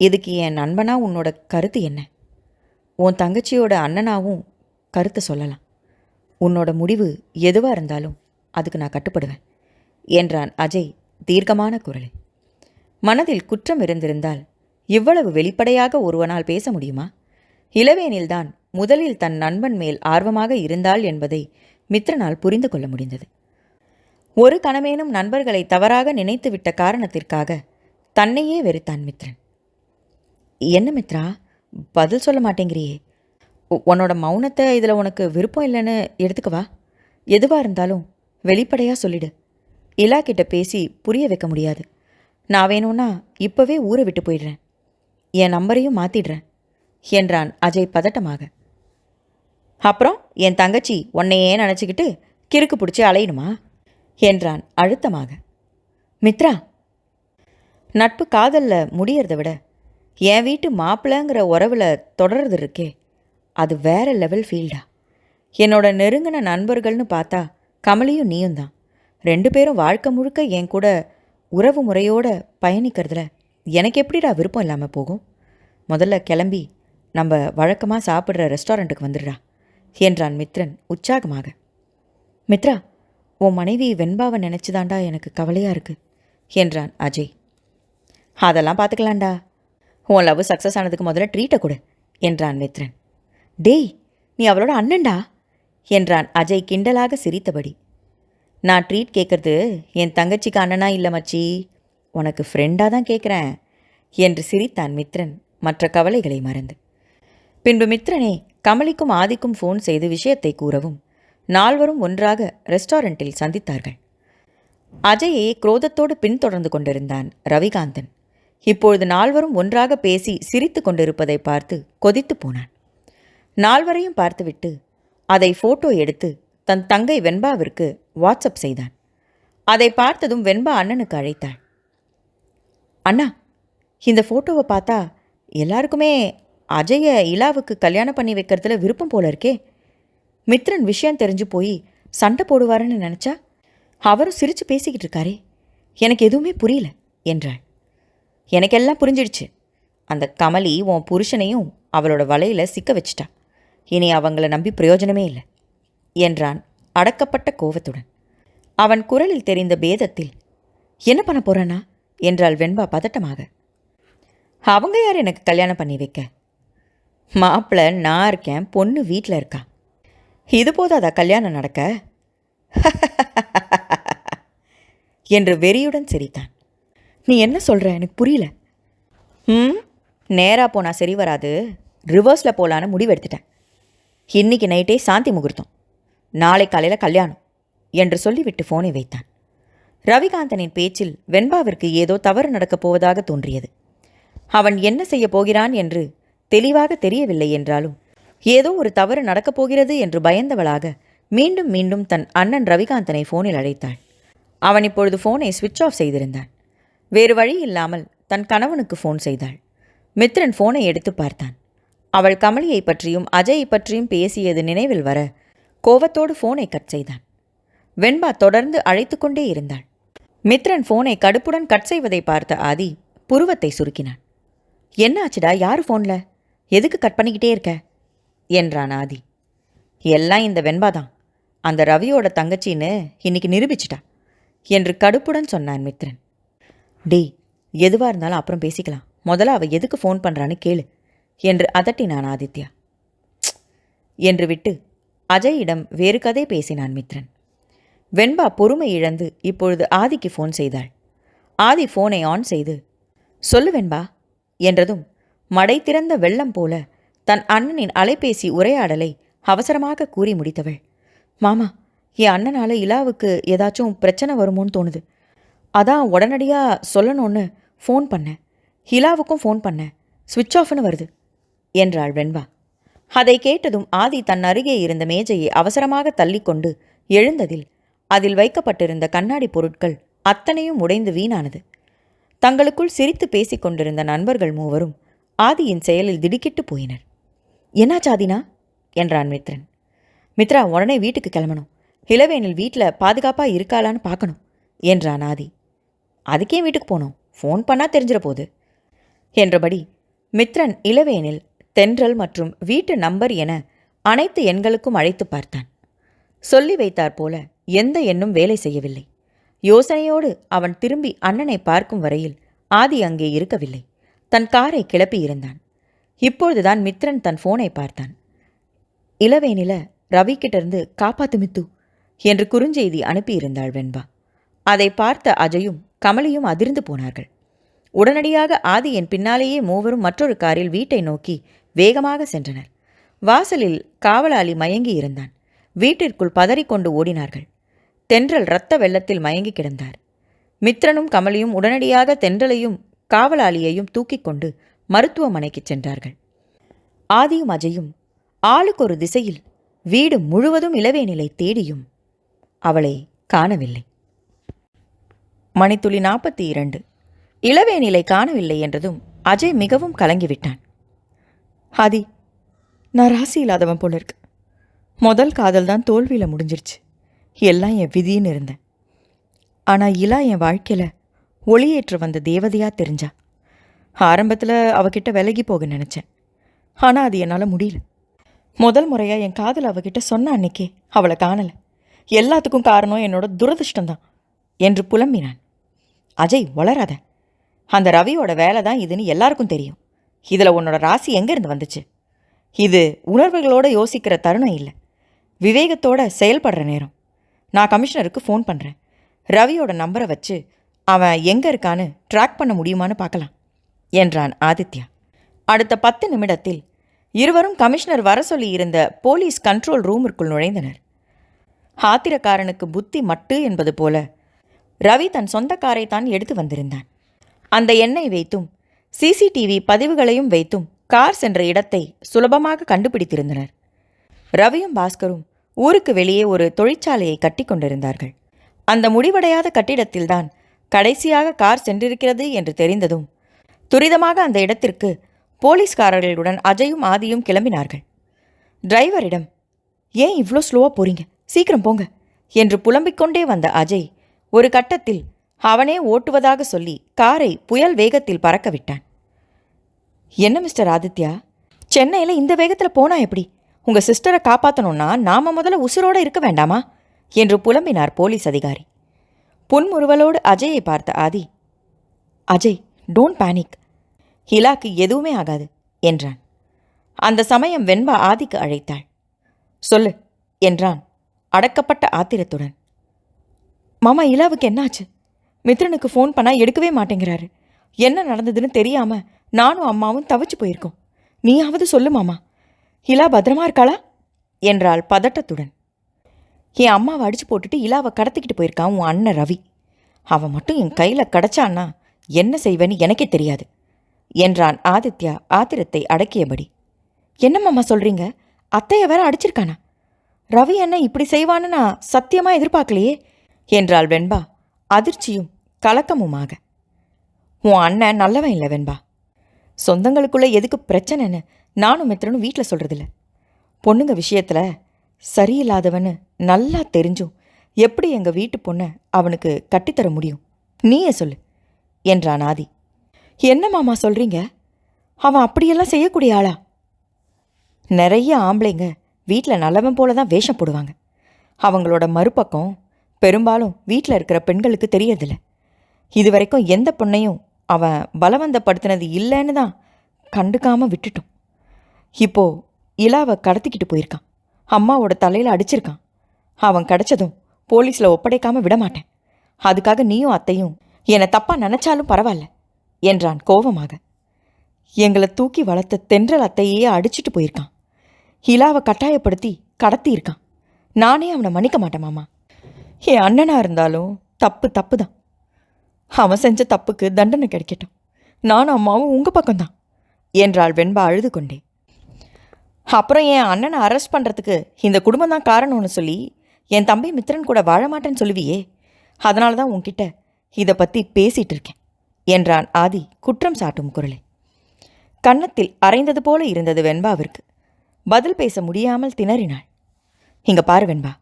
இதுக்கு என் நண்பனா உன்னோட கருத்து என்ன? உன் தங்கச்சியோட அண்ணனாவும் கருத்தை சொல்லலாம். உன்னோட முடிவு எதுவாக இருந்தாலும் அதுக்கு நான் கட்டுப்படுவேன் என்றான் அஜய் தீர்க்கமான குரலில். மனதில் குற்றம் இருந்திருந்தால் இவ்வளவு வெளிப்படையாக ஒருவனால் பேச முடியுமா? இளவேனில்தான் முதலில் தன் நண்பன் மேல் ஆர்வமாக இருந்தாள் என்பதை மித்ரனால் புரிந்து கொள்ள முடிந்தது. ஒரு கணமேனும் நண்பர்களை தவறாக நினைத்துவிட்ட காரணத்திற்காக தன்னையே வெறுத்தான் மித்ரன். என்ன மித்ரா, பதில் சொல்ல மாட்டேங்கிறியே? உன்னோட மௌனத்தை இதில் உனக்கு விருப்பம் இல்லைன்னு எடுத்துக்கவா? எதுவாக இருந்தாலும் வெளிப்படையாக சொல்லிடு. இலா கிட்ட பேசி புரிய வைக்க முடியாது. நான் வேணும்னா இப்போவே ஊரை விட்டு போயிடுறேன். என் நம்பரையும் மாற்றிடுறேன் என்றான் அஜய் பதட்டமாக. அப்புறம் என் தங்கச்சி உன்னையே நினச்சிக்கிட்டு கிறுக்கு பிடிச்சி அலையணுமா என்றான் அழுத்தமாக. மித்ரா, நட்பு காதலில் முடியறத விட என் வீட்டு மாப்பிள்ளைங்கிற உறவில் தொடர்றது இருக்கே, அது வேற லெவல் ஃபீல்டா. என்னோட நெருங்கின நண்பர்கள்னு பார்த்தா கமலியும் நீயும் தான். 2 பேரும் வாழ்க்கை முழுக்க என் கூட உறவு முறையோடு பயணிக்கிறதுல எனக்கு எப்படிடா விருப்பம் இல்லாமல் போகும்? முதல்ல கிளம்பி நம்ம வழக்கமாக சாப்பிட்ற ரெஸ்டாரண்ட்டுக்கு வந்துடுறா என்றான் மித்ரன் உற்சாகமாக. மித்ரா, உன் மனைவி வெண்பாவை நினச்சிதாண்டா எனக்கு கவலையாக இருக்குது என்றான் அஜய். அதெல்லாம் பார்த்துக்கலாண்டா, உன் லவ் சக்ஸஸ் ஆனதுக்கு முதல்ல ட்ரீட்டை கொடு என்றான் மித்ரன். டேய், நீ அவளோட அண்ணன்டா என்றான் அஜய் கிண்டலாக சிரித்தபடி. நான் ட்ரீட் கேட்குறது என் தங்கச்சிக்கு அண்ணனா இல்லை மச்சி, உனக்கு ஃப்ரெண்டாக தான் கேட்குறேன் என்று சிரித்தான் மித்ரன் மற்ற கவலைகளை மறந்து. பின்பு மித்ரனே கமலிக்கும் ஆதிக்கும் ஃபோன் செய்து விஷயத்தை கூறவும் நால்வரும் ஒன்றாக ரெஸ்டாரண்ட்டில் சந்தித்தார்கள். அஜயை குரோதத்தோடு பின்தொடர்ந்து கொண்டிருந்தான் ரவிகாந்தன். இப்பொழுது நால்வரும் ஒன்றாக பேசி சிரித்து கொண்டிருப்பதை பார்த்து கொதித்து போனான். நால்வரையும் பார்த்துவிட்டு அதை ஃபோட்டோ எடுத்து தன் தங்கை வெண்பாவிற்கு வாட்ஸ்அப் செய்தான். அதை பார்த்ததும் வெண்பா அண்ணனுக்கு அழைத்தாள். அண்ணா, இந்த ஃபோட்டோவை பார்த்தா எல்லாருக்குமே அஜயை இலாவுக்கு கல்யாணம் பண்ணி வைக்கிறதுல விருப்பம் போல இருக்கே. மித்ரன் விஷயம் தெரிஞ்சு போய் சண்டை போடுவாருன்னு நினச்சா அவரும் சிரித்து பேசிக்கிட்டு இருக்காரே, எனக்கு எதுவுமே புரியல என்றாள். எனக்கெல்லாம் புரிஞ்சிடுச்சு. அந்த கமலி உன் புருஷனையும் அவளோட வலையில் சிக்க வச்சிட்டா. இனி அவங்கள நம்பி பிரயோஜனமே இல்லை என்றான் அடக்கப்பட்ட கோவத்துடன். அவன் குரலில் தெரிந்த பேதத்தில் என்ன பண்ண போறானா என்றாள் வெண்பா பதட்டமாக. அவங்க யார் எனக்கு கல்யாணம் பண்ணி வைக்க? மாப்பிள்ளை நான் இருக்கேன், பொண்ணு வீட்டில் இருக்கா. இது போதாதா கல்யாணம் நடக்க என்று வெறியுடன் சிரித்தான். நீ என்ன சொல்கிற, எனக்கு புரியல. நேராக போனால் சரி வராது, ரிவர்ஸில் போகலான்னு முடிவெடுத்துட்டேன். இன்னைக்கு நைட்டே சாந்தி முகூர்த்தம், நாளை காலையில் கல்யாணம் என்று சொல்லிவிட்டு ஃபோனை வைத்தான். ரவிகாந்தனின் பேச்சில் வெண்பாவிற்கு ஏதோ தவறு நடக்கப் போவதாக தோன்றியது. அவன் என்ன செய்ய போகிறான் என்று தெளிவாக தெரியவில்லை என்றாலும் ஏதோ ஒரு தவறு நடக்கப் போகிறது என்று பயந்தவளாக மீண்டும் மீண்டும் தன் அண்ணன் ரவிகாந்தனை ஃபோனில் அழைத்தாள். அவன் இப்பொழுது ஃபோனை சுவிட்ச் ஆஃப் செய்திருந்தான். வேறு வழி இல்லாமல் தன் கணவனுக்கு ஃபோன் செய்தாள். மித்ரன் ஃபோனை எடுத்து பார்த்தான். அவள் கமலியை பற்றியும் அஜயை பற்றியும் பேசியது நினைவில் வர கோவத்தோடு ஃபோனை கட் செய்தான். வெண்பா தொடர்ந்து அழைத்து கொண்டே இருந்தாள். மித்ரன் ஃபோனை கடுப்புடன் கட் செய்வதை பார்த்த ஆதி புருவத்தை சுருக்கினான். என்ன ஆச்சுடா, யார் ஃபோனில், எதுக்கு கட் பண்ணிக்கிட்டே இருக்க என்றான் ஆதி. எல்லாம் இந்த வெண்பா தான், அந்த ரவியோட தங்கச்சின்னு இன்னைக்கு நிரூபிச்சிட்டா என்று கடுப்புடன் சொன்னான் மித்ரன். டேய், எதுவாக இருந்தாலும் அப்புறம் பேசிக்கலாம், முதல்ல அவள் எதுக்கு ஃபோன் பண்ணுறான்னு கேளு என்று அதட்டினான் ஆதித்யா. என்று விட்டு அஜயிடம் வேறு கதை பேசினான் மித்ரன். வெண்பா பொறுமை இழந்து இப்பொழுது ஆதிக்கு ஃபோன் செய்தாள். ஆதி ஃபோனை ஆன் செய்து சொல்லு வெண்பா என்றதும் மடை திறந்த வெள்ளம் போல தன் அண்ணனின் அலைபேசி உரையாடலை அவசரமாக கூறி முடித்தவள், மாமா, என் அண்ணனால் இலாவுக்கு ஏதாச்சும் பிரச்சனை வருமோன்னு தோணுது. அதான் உடனடியாக சொல்லணும்னு ஃபோன் பண்ணேன். ஹிலாவுக்கும் ஃபோன் பண்ணேன், சுவிட்ச் ஆஃப்னு வருது என்றாள் வெண்பா. அதை கேட்டதும் ஆதி தன் அருகே இருந்த மேஜையை அவசரமாக தள்ளிக்கொண்டு எழுந்ததில் அதில் வைக்கப்பட்டிருந்த கண்ணாடி பொருட்கள் அத்தனையும் உடைந்து வீணானது. தங்களுக்குள் சிரித்து பேசிக் கொண்டிருந்த நண்பர்கள் மூவரும் ஆதியின் செயலில் திடுக்கிட்டு போயினர். என்னாச்சாதினா என்றான் மித்ரன். மித்ரா, உடனே வீட்டுக்கு கிளம்பணும். இளவேனில் வீட்டில் பாதுகாப்பாக இருக்காளான்னு பார்க்கணும் என்றான் ஆதி. அதுக்கே வீட்டுக்கு போனோம், ஃபோன் பண்ணால் தெரிஞ்சிட போகுது என்றபடி மித்ரன் இளவேனில், தென்றல் மற்றும் வீட்டு நம்பர் என அனைத்து எண்களுக்கும் அழைத்து பார்த்தான். சொல்லி வைத்தாற் போல எந்த எண்ணும் வேலை செய்யவில்லை. யோசனையோடு அவன் திரும்பி அண்ணனை பார்க்கும் வரையில் ஆதி அங்கே இருக்கவில்லை. தன் காரை கிளப்பி இருந்தான். இப்பொழுதுதான் மித்ரன் தன் ஃபோனை பார்த்தான். இளவேனில ரவிக்கிட்டிருந்து காப்பாத்து மித்து என்று குறுஞ்செய்தி அனுப்பியிருந்தாள் வெண்பா. அதை பார்த்த அஜயும் கமலியும் அதிர்ந்து போனார்கள். உடனடியாக ஆதியின் பின்னாலேயே மூவரும் மற்றொரு காரில் வீட்டை நோக்கி வேகமாக சென்றனர். வாசலில் காவலாளி மயங்கி இருந்தான். வீட்டிற்குள் பதறிக்கொண்டு ஓடினார்கள். தென்றல் இரத்த வெள்ளத்தில் மயங்கி கிடந்தார். மித்ரனும் கமலியும் உடனடியாக தென்றலையும் காவலாளியையும் தூக்கிக் கொண்டு மருத்துவமனைக்கு சென்றார்கள். ஆதியும் அஜயும் ஆளுக்கொரு திசையில் வீடு முழுவதும் இளவேனிலை தேடியும் அவளை காணவில்லை. மணித்துளி 42. இளவேனிலை காணவில்லை என்றதும் அஜய் மிகவும் கலங்கிவிட்டான். ஆதி, நான் ராசி இல்லாதவன் போல இருக்கு. முதல் காதல் தான் தோல்வியில் முடிஞ்சிருச்சு. எல்லாம் என் விதின்னு இருந்தேன். ஆனால் இலா என் வாழ்க்கையில் ஒளியேற்ற வந்த தேவதையாக தெரிஞ்சா. ஆரம்பத்தில் அவகிட்ட விலகி போக நினச்சேன். ஆனால் அது என்னால் முடியல. முதல் முறையாக என் காதல் அவகிட்ட சொன்ன அன்னைக்கே அவளை காணலை. எல்லாத்துக்கும் காரணம் என்னோட துரதிருஷ்டம்தான் என்று புலம்பினான். அஜய், வளராத. அந்த ரவியோட வேலை தான் இதுன்னு எல்லாருக்கும் தெரியும். இதில் உன்னோட ராசி எங்கேருந்து வந்துச்சு? இது உணர்வுகளோடு யோசிக்கிற தருணம் இல்லை, விவேகத்தோடு செயல்படுற நேரம். நான் கமிஷனருக்கு ஃபோன் பண்ணுறேன். ரவியோட நம்பரை வச்சு அவன் எங்கே இருக்கான்னு ட்ராக் பண்ண முடியுமான்னு பார்க்கலாம் என்றான் ஆதித்யா. அடுத்த 10 நிமிடத்தில் இருவரும் கமிஷனர் வர சொல்லி இருந்த போலீஸ் கண்ட்ரோல் ரூமிற்குள் நுழைந்தனர். ஆத்திரக்காரனுக்கு புத்தி மட்டு என்பது போல ரவி தன் சொந்த காரைத்தான் எடுத்து வந்திருந்தான். அந்த எண்ணை வைத்தும் சிசிடிவி பதிவுகளையும் வைத்தும் கார் சென்ற இடத்தை சுலபமாக கண்டுபிடித்திருந்தனர். ரவியும் பாஸ்கரும் ஊருக்கு வெளியே ஒரு தொழிற்சாலையை கட்டி கொண்டிருந்தார்கள். அந்த முடிவடையாத கட்டிடத்தில்தான் கடைசியாக கார் சென்றிருக்கிறது என்று தெரிந்ததும் துரிதமாக அந்த இடத்திற்கு போலீஸ்காரர்களுடன் அஜயும் ஆதியும் கிளம்பினார்கள். டிரைவரிடம், ஏன் இவ்வளோ ஸ்லோவாக போறீங்க, சீக்கிரம் போங்க என்று புலம்பிக்கொண்டே வந்த அஜய் ஒரு கட்டத்தில் அவனே ஓட்டுவதாக சொல்லி காரை புயல் வேகத்தில் பறக்க விட்டான். என்ன மிஸ்டர் ஆதித்யா, சென்னையில் இந்த வேகத்தில் போனா எப்படி? உங்கள் சிஸ்டரை காப்பாற்றணும்னா நாம முதல்ல உசுரோடு இருக்க வேண்டாமா என்று புலம்பினார் போலீஸ் அதிகாரி. புன்முறுவலோடு அஜயை பார்த்த ஆதி, அஜய், டோன்ட் பேனிக், ஹிலாக்கு எதுவுமே ஆகாது என்றான். அந்த சமயம் வெண்பா ஆதிக்கு அழைத்தாள். சொல்லு என்றான் அடக்கப்பட்ட ஆத்திரத்துடன். மாமா, இலாவுக்கு என்னாச்சு? மித்ரனுக்கு ஃபோன் பண்ணால் எடுக்கவே மாட்டேங்கிறாரு. என்ன நடந்ததுன்னு தெரியாமல் நானும் அம்மாவும் தவிச்சு போயிருக்கோம். நீயாவது சொல்லு மாமா, இலா பத்திரமா இருக்காளா என்றாள் பதட்டத்துடன். என் அம்மாவை அடிச்சு போட்டுட்டு இலாவை கடத்திக்கிட்டு போயிருக்கான் உன் அண்ணன் ரவி. அவன் மட்டும் என் கையில் கிடச்சான்னா என்ன செய்வேன்னு எனக்கே தெரியாது என்றான் ஆதித்யா ஆத்திரத்தை அடக்கியபடி. என்ன மாமா சொல்கிறீங்க? அத்தையை வேற அடிச்சிருக்கானா? ரவி என்ன இப்படி செய்வான்னு நான் சத்தியமாக எதிர்பார்க்கலையே என்றாள் வெண்பா அதிர்ச்சியும் கலக்கமுமாக. உன் அண்ணன் நல்லவன் இல்லை வெண்பா. சொந்தங்களுக்குள்ளே எதுக்கு பிரச்சனைன்னு நானும் மித்திரனும் வீட்டில் சொல்கிறதில்ல. பொண்ணுங்க விஷயத்தில் சரியில்லாதவன்னு நல்லா தெரிஞ்சும் எப்படி எங்கள் வீட்டு பொண்ணை அவனுக்கு கட்டித்தர முடியும்? நீயே சொல்லு என்றான் ஆதி. என்ன மாமா சொல்கிறீங்க? அவன் அப்படியெல்லாம் செய்யக்கூடிய ஆளா? நிறைய ஆம்பளைங்க வீட்டில் நல்லவன் போல தான் வேஷம் போடுவாங்க. அவங்களோட மறுபக்கம் பெரும்பாலும் வீட்டில் இருக்கிற பெண்களுக்கு தெரியறதில்ல. இது வரைக்கும் எந்த பொண்ணையும் அவன் பலவந்தப்படுத்தினது இல்லைன்னு தான் கண்டுக்காமல் விட்டுட்டோம். இப்போது இலாவை கடத்திக்கிட்டு போயிருக்கான். அம்மாவோட தலையில் அடிச்சிருக்கான். அவன் கிடச்சதும் போலீஸில் ஒப்படைக்காமல் விடமாட்டேன். அதுக்காக நீயும் அத்தையும் என்னை தப்பாக நினச்சாலும் பரவாயில்ல என்றான் கோபமாக. எங்களை தூக்கி வளர்த்த தென்றல் அத்தையே அடிச்சிட்டு போயிருக்கான். இலாவை கட்டாயப்படுத்தி கடத்தியிருக்கான். நானே அவனை மன்னிக்க மாட்டேன் மாமா. என் அண்ணனாக இருந்தாலும் தப்பு தான். அவன் செஞ்ச தப்புக்கு தண்டனை கிடைக்கட்டும். நானும் அம்மாவும் உங்கள் பக்கம்தான் என்றாள் வெண்பா அழுது கொண்டே. அப்புறம் என் அண்ணனை அரெஸ்ட் பண்ணுறதுக்கு இந்த குடும்பம் தான் காரணம்னு சொல்லி என் தம்பி மித்ரன் கூட வாழ மாட்டேன்னு சொல்லுவியே, அதனால தான் உன்கிட்ட இதை பற்றி பேசிகிட்டு இருக்கேன் என்றான் ஆதி குற்றம் சாட்டும் குரலை. கன்னத்தில் அரைந்தது போல இருந்தது வெண்பாவிற்கு. பதில் பேச முடியாமல் திணறினாள். இங்கே பாரு வெண்பா,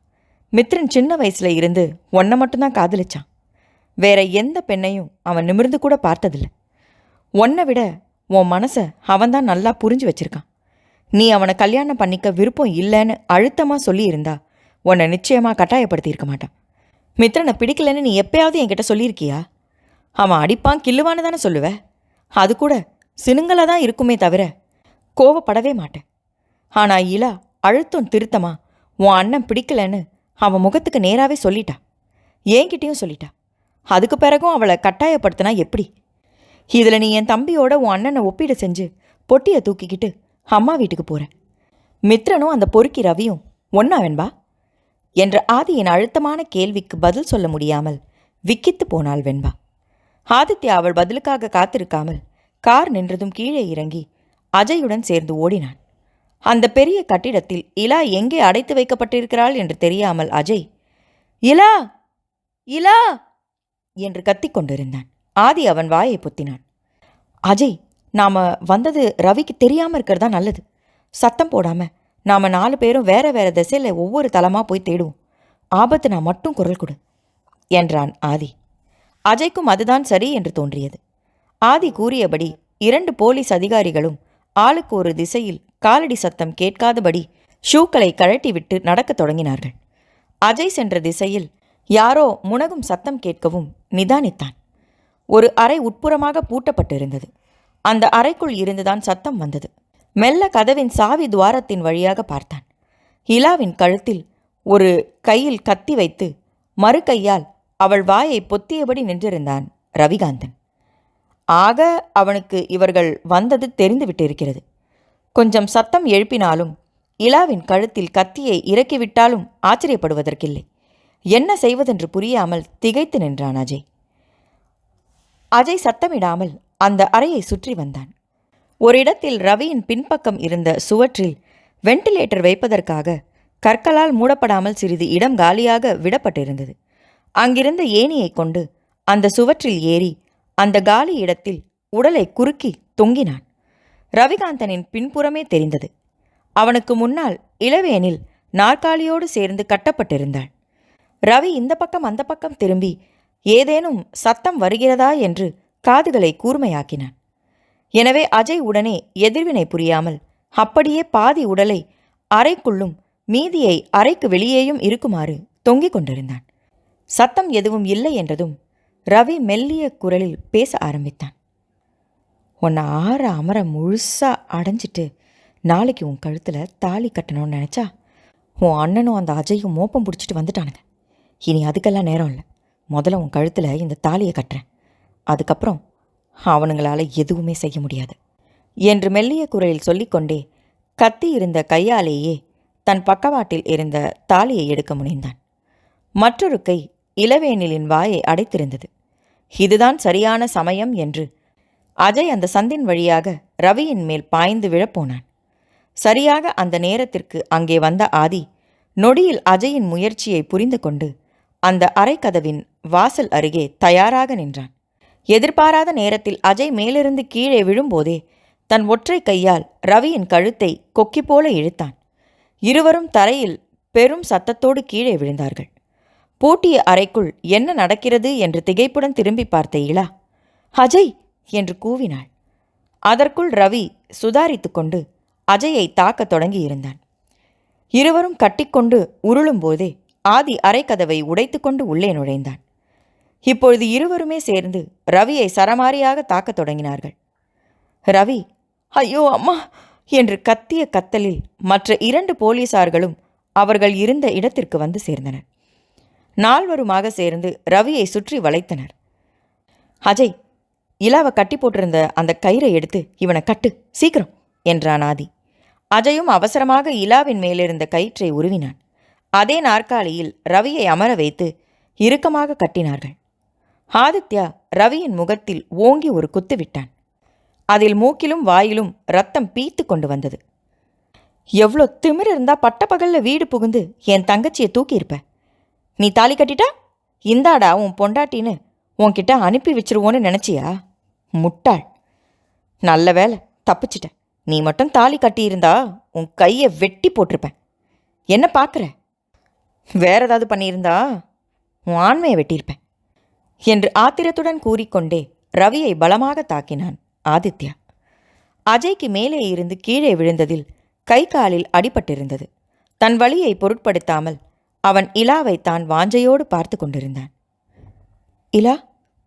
மித்ரன் சின்ன வயசுல இருந்து உன்னை மட்டும்தான் காதலிச்சான். வேற எந்த பெண்ணையும் அவன் நிமிர்ந்து கூட பார்த்ததில்லை. உன்னை விட உன் மனசை அவன்தான் நல்லா புரிஞ்சு வச்சிருக்கான். நீ அவனை கல்யாணம் பண்ணிக்க விருப்பம் இல்லைன்னு அழுத்தமாக சொல்லியிருந்தா உன்னை நிச்சயமாக கட்டாயப்படுத்தியிருக்க மாட்டான். மித்ரனை பிடிக்கலன்னு நீ எப்பயாவது என்கிட்ட சொல்லியிருக்கியா? அவன் அடிப்பான் கில்லுவான்னு தானே சொல்லுவ. அது கூட சினுங்களாக தான் இருக்குமே தவிர கோவப்படவே மாட்டேன். ஆனால் இலா அழுத்தம் திருத்தமா உன் அண்ணன் பிடிக்கலன்னு அவன் முகத்துக்கு நேராகவே சொல்லிட்டா. என்கிட்டையும் சொல்லிட்டா. அதுக்கு பிறகும் அவளை கட்டாயப்படுத்தினா எப்படி? இதில் நீ என் தம்பியோட உன் அண்ணனை ஒப்பீடு செஞ்சு பொட்டியை தூக்கிக்கிட்டு அம்மா வீட்டுக்கு போகிற. மித்ரனும் அந்த பொறுக்கி ரவியும் ஒன்னா வெண்பா என்ற ஆதியின் அழுத்தமான கேள்விக்கு பதில் சொல்ல முடியாமல் விக்கித்து போனாள் வெண்பா. ஆதித்யா அவள் பதிலுக்காக காத்திருக்காமல் கார் நின்றதும் கீழே இறங்கி அஜயுடன் சேர்ந்து ஓடினான். அந்த பெரிய கட்டிடத்தில் இலா எங்கே அடைத்து வைக்கப்பட்டிருக்கிறாள் என்று தெரியாமல் அஜய், இலா இலா என்று கத்திக்கொண்டிருந்தான். ஆதி அவன் வாயை பொத்தினான். அஜய், நாம் வந்தது ரவிக்கு தெரியாமல் இருக்கிறதா நல்லது. சத்தம் போடாமல் நாம் 4 பேரும் வேற வேற திசையில் ஒவ்வொரு தளமாக போய் தேடுவோம். ஆபத்து நான் மட்டும் குரல் கொடு என்றான் ஆதி. அஜய்க்கும் அதுதான் சரி என்று தோன்றியது. ஆதி கூறியபடி 2 போலீஸ் அதிகாரிகளும் ஆளுக்கு ஒரு திசையில் காலடி சத்தம் கேட்காதபடி ஷூக்களை கழட்டிவிட்டு நடக்கத் தொடங்கினார்கள். அஜய் சென்ற திசையில் யாரோ முனகும் சத்தம் கேட்கவும் நிதானித்தான். ஒரு அறை உட்புறமாக பூட்டப்பட்டிருந்தது. அந்த அறைக்குள் இருந்துதான் சத்தம் வந்தது. மெல்ல கதவின் சாவி துவாரத்தின் வழியாக பார்த்தான். இலாவின் கழுத்தில் ஒரு கையில் கத்தி வைத்து மறு கையால் அவள் வாயை பொத்தியபடி நின்றிருந்தான் ரவிகாந்தன். ஆக அவனுக்கு இவர்கள் வந்தது தெரிந்துவிட்டிருக்கிறது. கொஞ்சம் சத்தம் எழுப்பினாலும் இலாவின் கழுத்தில் கத்தியை இறக்கிவிட்டாலும் ஆச்சரியப்படுவதற்கில்லை. என்ன செய்வதென்று புரியாமல் திகைத்து நின்றான் அஜய். அஜய் சத்தமிடாமல் அந்த அறையை சுற்றி வந்தான். ஒரு இடத்தில் ரவியின் பின்பக்கம் இருந்த சுவற்றில் வெண்டிலேட்டர் வைப்பதற்காக கற்களால் மூடப்படாமல் சிறிது இடம் காலியாக விடப்பட்டிருந்தது. அங்கிருந்த ஏணியை கொண்டு அந்த சுவற்றில் ஏறி அந்த காலி இடத்தில் உடலை குறுக்கி தொங்கினான். ரவிகாந்தனின் பின்புறமே தெரிந்தது. அவனுக்கு முன்னால் இளவேனில் நாற்காலியோடு சேர்ந்து கட்டப்பட்டிருந்தாள். ரவி இந்த பக்கம் அந்த பக்கம் திரும்பி ஏதேனும் சத்தம் வருகிறதா என்று காதுகளை கூர்மையாக்கினான். எனவே அஜய் உடனே எதிர்வினை புரியாமல் அப்படியே பாதி உடலை அறைக்குள்ளும் மீதியை அறைக்கு வெளியேயும் இருக்குமாறு தொங்கிக் கொண்டிருந்தான். சத்தம் எதுவும் இல்லை என்றதும் ரவி மெல்லிய குரலில் பேச ஆரம்பித்தான். உன்னை ஆற அமர முழுசா அடைஞ்சிட்டு நாளைக்கு உன் கழுத்தில் தாலி கட்டணும்னு நினச்சா உன் அண்ணனும் அந்த அஜயும் மோப்பம் பிடிச்சிட்டு வந்துட்டானுங்க. இனி அதுக்கெல்லாம் நேரம் இல்லை. முதல்ல உன் கழுத்தில் இந்த தாலியை கட்டுறேன். அதுக்கப்புறம் அவனுங்களால் எதுவுமே செய்ய முடியாது என்று மெல்லிய குரலில் சொல்லிக்கொண்டே கத்தி இருந்த கையாலேயே தன் பக்கவாட்டில் இருந்த தாலியை எடுக்க முனைந்தான். மற்றொரு கை இளவேனிலின் வாயை அடைத்திருந்தது. இதுதான் சரியான சமயம் என்று அஜய் அந்த சந்தின் வழியாக ரவியின் மேல் பாய்ந்து விழப்போனான். சரியாக அந்த நேரத்திற்கு அங்கே வந்த ஆதி நொடியில் அஜயின் முயற்சியை புரிந்து கொண்டு அந்த அறைக்கதவின் வாசல் அருகே தயாராக நின்றான். எதிர்பாராத நேரத்தில் அஜய் மேலிருந்து கீழே விழும்போதே தன் ஒற்றை கையால் ரவியின் கழுத்தை கொக்கி போல இழுத்தான். இருவரும் தரையில் பெரும் சத்தத்தோடு கீழே விழுந்தார்கள். பூட்டிய அறைக்குள் என்ன நடக்கிறது என்று திகைப்புடன் திரும்பி பார்த்த இலா அஜய் என்று கூவினாள். அதற்குள் ரவி சுதாரித்து கொண்டு அஜயை தாக்கத் தொடங்கி இருந்தான். இருவரும் கட்டிக்கொண்டு உருளும்போதே ஆதி அறைக்கதவை உடைத்து கொண்டு உள்ளே நுழைந்தான். இப்பொழுது இருவருமே சேர்ந்து ரவியை சரமாரியாக தாக்கத் தொடங்கினார்கள். ரவி ஐயோ அம்மா என்று கத்திய கத்தலில் மற்ற 2 போலீசார்களும் அவர்கள் இருந்த இடத்திற்கு வந்து சேர்ந்தனர். 4வருமாக சேர்ந்து ரவியை சுற்றி வளைத்தனர். அஜய், இலாவை கட்டி போட்டிருந்த அந்த கயிறை எடுத்து இவனை கட்டு சீக்கிரம் என்றான் ஆதி. அஜயும் அவசரமாக இலாவின் மேலிருந்த கயிற்றை உருவினான். அதே நாற்காலியில் ரவியை அமர வைத்து இறுக்கமாக கட்டினார்கள். ஆதித்யா ரவியின் முகத்தில் ஓங்கி ஒரு குத்து விட்டான். அதில் மூக்கிலும் வாயிலும் ரத்தம் பீத்து கொண்டு வந்தது. எவ்வளோ திமிர் இருந்தா பட்டப்பகல்ல வீடு புகுந்து என் தங்கச்சியை தூக்கியிருப்ப. நீ தாலி கட்டிட்டா இந்தாடா உன் பொண்டாட்டின்னு உன்கிட்ட அனுப்பி வச்சிருவோன்னு நினச்சியா? முட்டாள். நல்ல வேலை தப்பிச்சிட்ட. நீ மட்டும் தாலி கட்டியிருந்தா உன் கையை வெட்டி போட்டிருப்பேன். என்ன பார்க்குற? வேற ஏதாவது பண்ணியிருந்தா உன் ஆண்மையை வெட்டியிருப்பேன் என்று ஆத்திரத்துடன் கூறிக்கொண்டே ரவியை பலமாக தாக்கினான் ஆதித்யா. அஜய்க்கு மேலே இருந்து கீழே விழுந்ததில் கை காலில் அடிபட்டிருந்தது. தன் வலியை பொருட்படுத்தாமல் அவன் இலாவை தான் வாஞ்சையோடு பார்த்து கொண்டிருந்தான். இலா,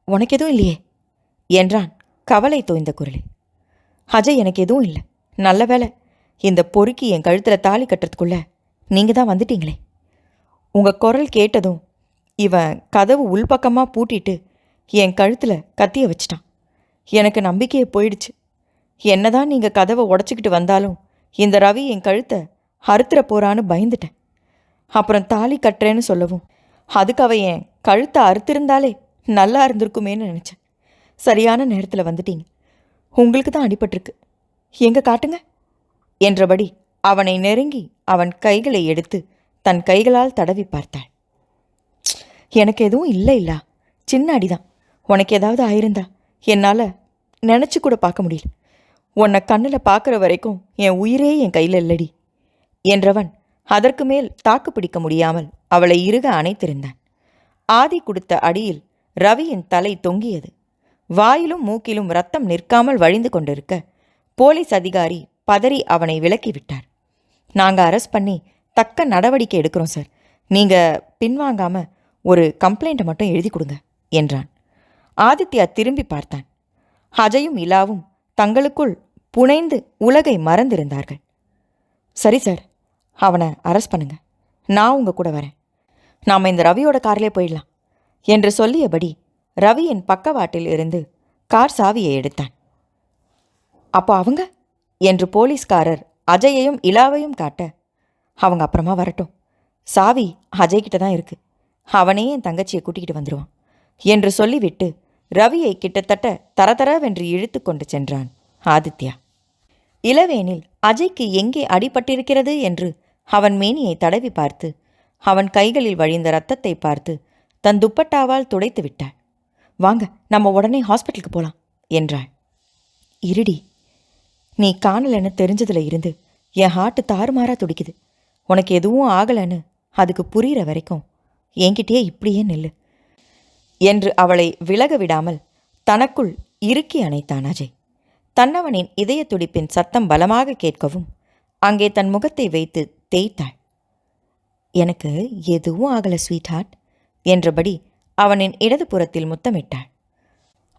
உனக்கு எதுவும் இல்லையே என்றான் கவலை தோய்ந்த குரலில். அஜய், எனக்கு எதுவும் இல்லை. நல்ல வேலை, இந்த பொறுக்கி என் கழுத்தில் தாலி கட்டுறதுக்குள்ள நீங்கள் தான் வந்துட்டீங்களே. உங்கள் குரல் கேட்டதும் இவன் கதவு உள்பக்கமாக பூட்டிட்டு என் கழுத்தில் கத்திய வச்சிட்டான். எனக்கு நம்பிக்கையை போயிடுச்சு. என்னதான் நீங்கள் கதவை உடச்சிக்கிட்டு வந்தாலும் இந்த ரவி என் கழுத்தை அறுத்துற போறான்னு பயந்துட்டேன். அப்புறம் தாலி கட்டுறேன்னு சொல்லவும் அதுக்கு அவன் என் கழுத்தை அறுத்திருந்தாலே நல்லா இருந்திருக்குமேன்னு நினச்சேன். சரியான நேரத்தில் வந்துட்டீங்க. உங்களுக்கு தான் அடிபட்டிருக்கு. எங்க காட்டுங்க என்றபடி அவனை நெருங்கி அவன் கைகளை எடுத்து தன் கைகளால் தடவி பார்த்தாள். எனக்கு எதுவும் இல்லை இல்லா, சின்ன அடிதான். உனக்கு ஏதாவது ஆயிருந்தா என்னால் நினச்சி கூட பார்க்க முடியல. உன்னை கண்ணில் பார்க்குற வரைக்கும் என் உயிரே என் கையில் இல்லடி என்றவன் அதற்கு மேல் தாக்கு பிடிக்க முடியாமல் அவளை இறுக அணைத்திருந்தான். ஆதி கொடுத்த அடியில் ரவியின் தலை தொங்கியது. வாயிலும் மூக்கிலும் ரத்தம் நிற்காமல் வழிந்து கொண்டிருக்க போலீஸ் அதிகாரி பதறி அவனை விலக்கிவிட்டார். நாங்கள் அரெஸ்ட் பண்ணி தக்க நடவடிக்கை எடுக்கிறோம் சார், நீங்கள் பின்வாங்காமல் ஒரு கம்ப்ளைண்ட்டை மட்டும் எழுதி கொடுங்க என்றான். ஆதித்யா திரும்பி பார்த்தான். அஜயும் இலாவும் தங்களுக்குள் புனைந்து உலகை மறந்திருந்தார்கள். சரி சார், அவனை அரெஸ்ட் பண்ணுங்க, நான் உங்கள் கூட வரேன், நாம் இந்த ரவியோட காரிலே போயிடலாம் என்று சொல்லியபடி ரவியின் பக்கவாட்டில் இருந்து கார் சாவியை எடுத்தான். அப்போ அவங்க என்று போலீஸ்காரர் அஜயையும் இலாவையும் காட்ட, அவங்க அப்புறமா வரட்டும், சாவி அஜய்கிட்ட தான் இருக்கு, அவனே என் தங்கச்சியை கூட்டிகிட்டு வந்துடுவான் என்று சொல்லிவிட்டு ரவியை கிட்டத்தட்ட தரதரவென்று இழுத்து கொண்டு சென்றான் ஆதித்யா. இளவேனில் அஜய்க்கு எங்கே அடிபட்டிருக்கிறது என்று அவன் மேனியை தடவி பார்த்து அவன் கைகளில் வழிந்த இரத்தத்தை பார்த்து தன் துப்பட்டாவால் துடைத்து விட்டாள். வாங்க, நம்ம உடனே ஹாஸ்பிட்டலுக்கு போகலாம் என்றாள். இருடி, நீ காணலன்னு தெரிஞ்சதில் இருந்து என் ஹார்ட்டு தாறுமாறாக துடிக்குது. உனக்கு எதுவும் ஆகலைன்னு அதுக்கு புரிகிற வரைக்கும் என்கிட்டயே இப்படியே நில்லு என்று அவளை விலக விடாமல் தனக்குள் இறுக்கி அணைத்தான் அஜய். தன்னவனின் இதய துடிப்பின் சத்தம் பலமாக கேட்கவும் அங்கே தன் முகத்தை வைத்து தேய்த்தாள். எனக்கு எதுவும் ஆகலை ஸ்வீட் ஹார்ட் என்றபடி அவனின் இடது புறத்தில் முத்தமிட்டாள்.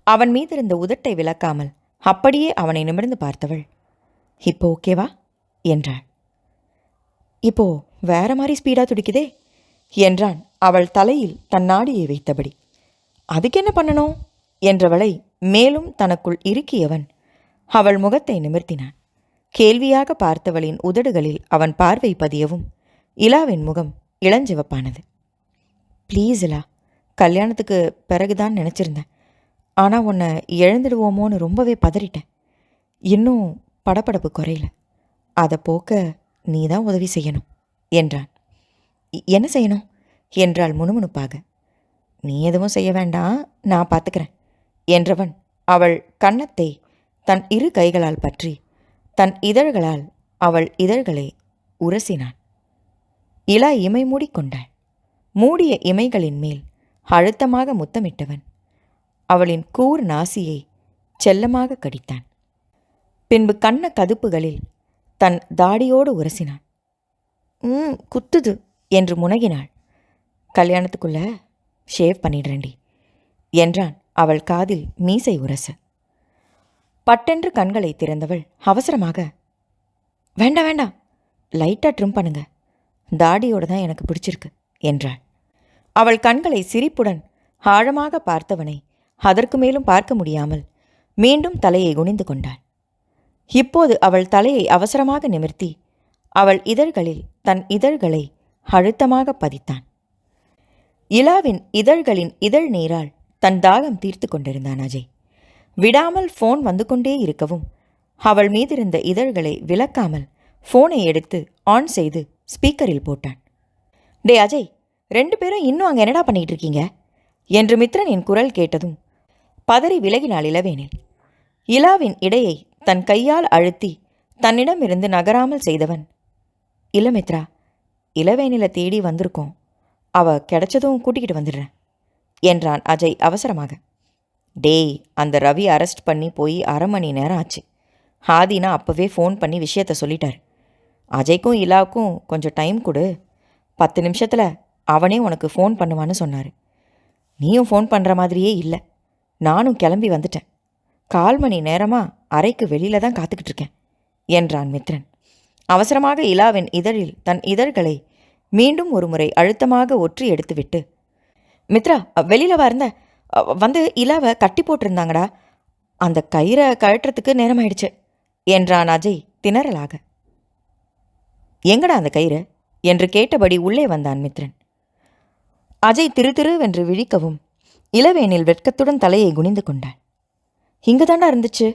அவன் மீதிருந்த உதட்டை விளக்காமல் அப்படியே அவனை நிமிர்ந்து பார்த்தவள், இப்போ ஓகேவா என்றாள். இப்போ வேற மாதிரி ஸ்பீடாக துடிக்குதே என்றான் அவள் தலையில் தன் நாடியை வைத்தபடி. அதுக்கு என்ன பண்ணணும் என்றவளை மேலும் தனக்குள் இறுக்கியவன் அவள் முகத்தை நிமிர்த்தினான். கேள்வியாக பார்த்தவளின் உதடுகளில் அவன் பார்வை பதியவும் இலாவின் முகம் இளஞ்சிவப்பானது. ப்ளீஸ் இலா, கல்யாணத்துக்கு பிறகுதான் நினச்சிருந்தேன், ஆனால் உன்னை இழந்துடுவோமோன்னு ரொம்பவே பதறிட்டேன். இன்னும் படபடப்பு குறையல, அதை போக்க நீ தான் உதவி செய்யணும் என்றான். என்ன செய்யணும் என்றாள் முணுமுணுப்பாக. நீ எதுவும் செய்ய வேண்டாம், நான் பார்த்துக்கிறேன் என்றவன் அவள் கன்னத்தை தன் இரு கைகளால் பற்றி தன் இதழ்களால் அவள் இதழ்களை உரசினான். இலா இமை மூடிக்கொண்டாள். மூடிய இமைகளின் மேல் அழுத்தமாக முத்தமிட்டவன் அவளின் கூர் நாசியை செல்லமாக கடித்தான். பின்பு கண்ண கதுப்புகளில் தன் தாடியோடு உரசினான். குத்துது என்று முனகினாள். கல்யாணத்துக்குள்ள ஷேவ் பண்ணிடுறேண்டி என்றான் அவள் காதில் மீசை உரச. பட்டென்று கண்களை திறந்தவள் அவசரமாக, வேண்டாம் வேண்டாம், லைட்டாக ட்ரிம் பண்ணுங்க, தாடியோடு தான் எனக்கு பிடிச்சிருக்கு என்றாள். அவள் கண்களை சிரிப்புடன் ஆழமாக பார்த்தவனை அதற்கு மேலும் பார்க்க முடியாமல் மீண்டும் தலையை குனிந்து கொண்டாள். இப்போது அவள் தலையை அவசரமாக நிமிர்த்தி அவள் இதழ்களில் தன் இதழ்களை அழுத்தமாக பதித்தான். இலாவின் இதழ்களின் இதழ் நீரால் தன் தாகம் தீர்த்து கொண்டிருந்தான் அஜய். விடாமல் ஃபோன் வந்து கொண்டே இருக்கவும் அவள் மீதிருந்த இதழ்களை விலக்காமல் ஃபோனை எடுத்து ஆன் செய்து ஸ்பீக்கரில் போட்டான். டே அஜய், 2 பேரும் இன்னும் அங்கே என்னடா பண்ணிகிட்டு இருக்கீங்க என்று மித்ரனின் குரல் கேட்டதும் பதறி விலகினாள் இளவேனில். இலாவின் இடையை தன் கையால் அழுத்தி தன்னிடமிருந்து நகராமல் செய்தவன், இல்லை மித்ரா, இளவேனில தேடி வந்திருக்கோம், அவ கிடைச்சதும் கூட்டிக்கிட்டு வந்துடுறேன் என்றான் அஜய் அவசரமாக. டேய், அந்த ரவி அரெஸ்ட் பண்ணி போய் 1/2 மணி நேரம் ஆச்சு. ஆதினா அப்போவே ஃபோன் பண்ணி விஷயத்த சொல்லிட்டார். அஜய்க்கும் இலாவுக்கும் கொஞ்சம் டைம் கொடு, 10 நிமிஷத்தில் அவனே உனக்கு ஃபோன் பண்ணுவான்னு சொன்னார். நீயும் ஃபோன் பண்ணுற மாதிரியே இல்லை, நானும் கிளம்பி வந்துட்டேன். 1/4 மணி நேரமாக அறைக்கு வெளியில் தான் காத்துக்கிட்டு இருக்கேன் என்றான் மித்ரன். அவசரமாக இலாவின் இதழில் தன் இதழ்களை மீண்டும் ஒரு முறை அழுத்தமாக ஒற்றி எடுத்துவிட்டு, மித்ரா, வெளியில் வந்து இலாவை கட்டி போட்டிருந்தாங்கடா, அந்த கயிறை கழட்டுறதுக்கு நேரமாயிடுச்சு என்றான் அஜய் திணறலாக. எங்கடா அந்த கயிறு என்று கேட்டபடி உள்ளே வந்தான் மித்ரன். அஜய் திருவென்று விழிக்கவும் இளவேனில் வெட்கத்துடன் தலையை குனிந்து கொண்டாள். இங்கு தாண்டா இருந்துச்சு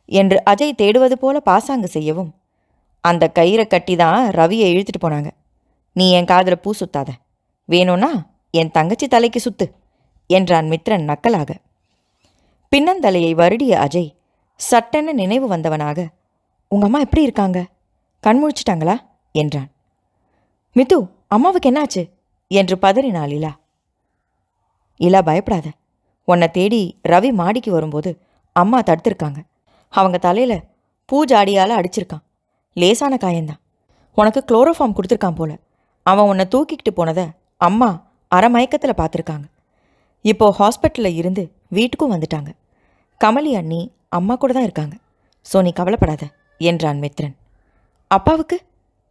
என்று அஜய் தேடுவது போல பாசாங்கு செய்யவும், அந்த கயிறை கட்டி தான் ரவியை இழுத்துட்டு போனாங்க. நீ என் காதில் பூ சுத்தாத, வேணும்னா என் தங்கச்சி தலைக்கு சுத்து என்றான் மித்ரன் நக்கலாக. பின்னந்தலையை வருடிய அஜய் சட்டென நினைவு வந்தவனாக, உங்க அம்மா எப்படி இருக்காங்க? கண் முழிச்சிட்டாங்களா என்றான். மித்து, அம்மாவுக்கு என்னாச்சு என்று பதறினாள் இலா. இலா, பயப்படாத. உன்னை தேடி ரவி மாடிக்கு வரும்போது அம்மா தடுத்திருக்காங்க. அவங்க தலையில பூஜாடியால் அடிச்சிருக்கான். லேசான காயந்தான். உனக்கு குளோரோஃபார்ம் கொடுத்துருக்கான் போல. அவன் உன்னை தூக்கிக்கிட்டு போனதை அம்மா அரை மயக்கத்தில் பார்த்துருக்காங்க. இப்போ ஹாஸ்பிட்டலில் இருந்து வீட்டுக்கும் வந்துட்டாங்க. கமலி அண்ணி அம்மா கூட தான் இருக்காங்க. ஸோ நீ கவலைப்படாத என்றான் மித்ரன். அப்பாவுக்கு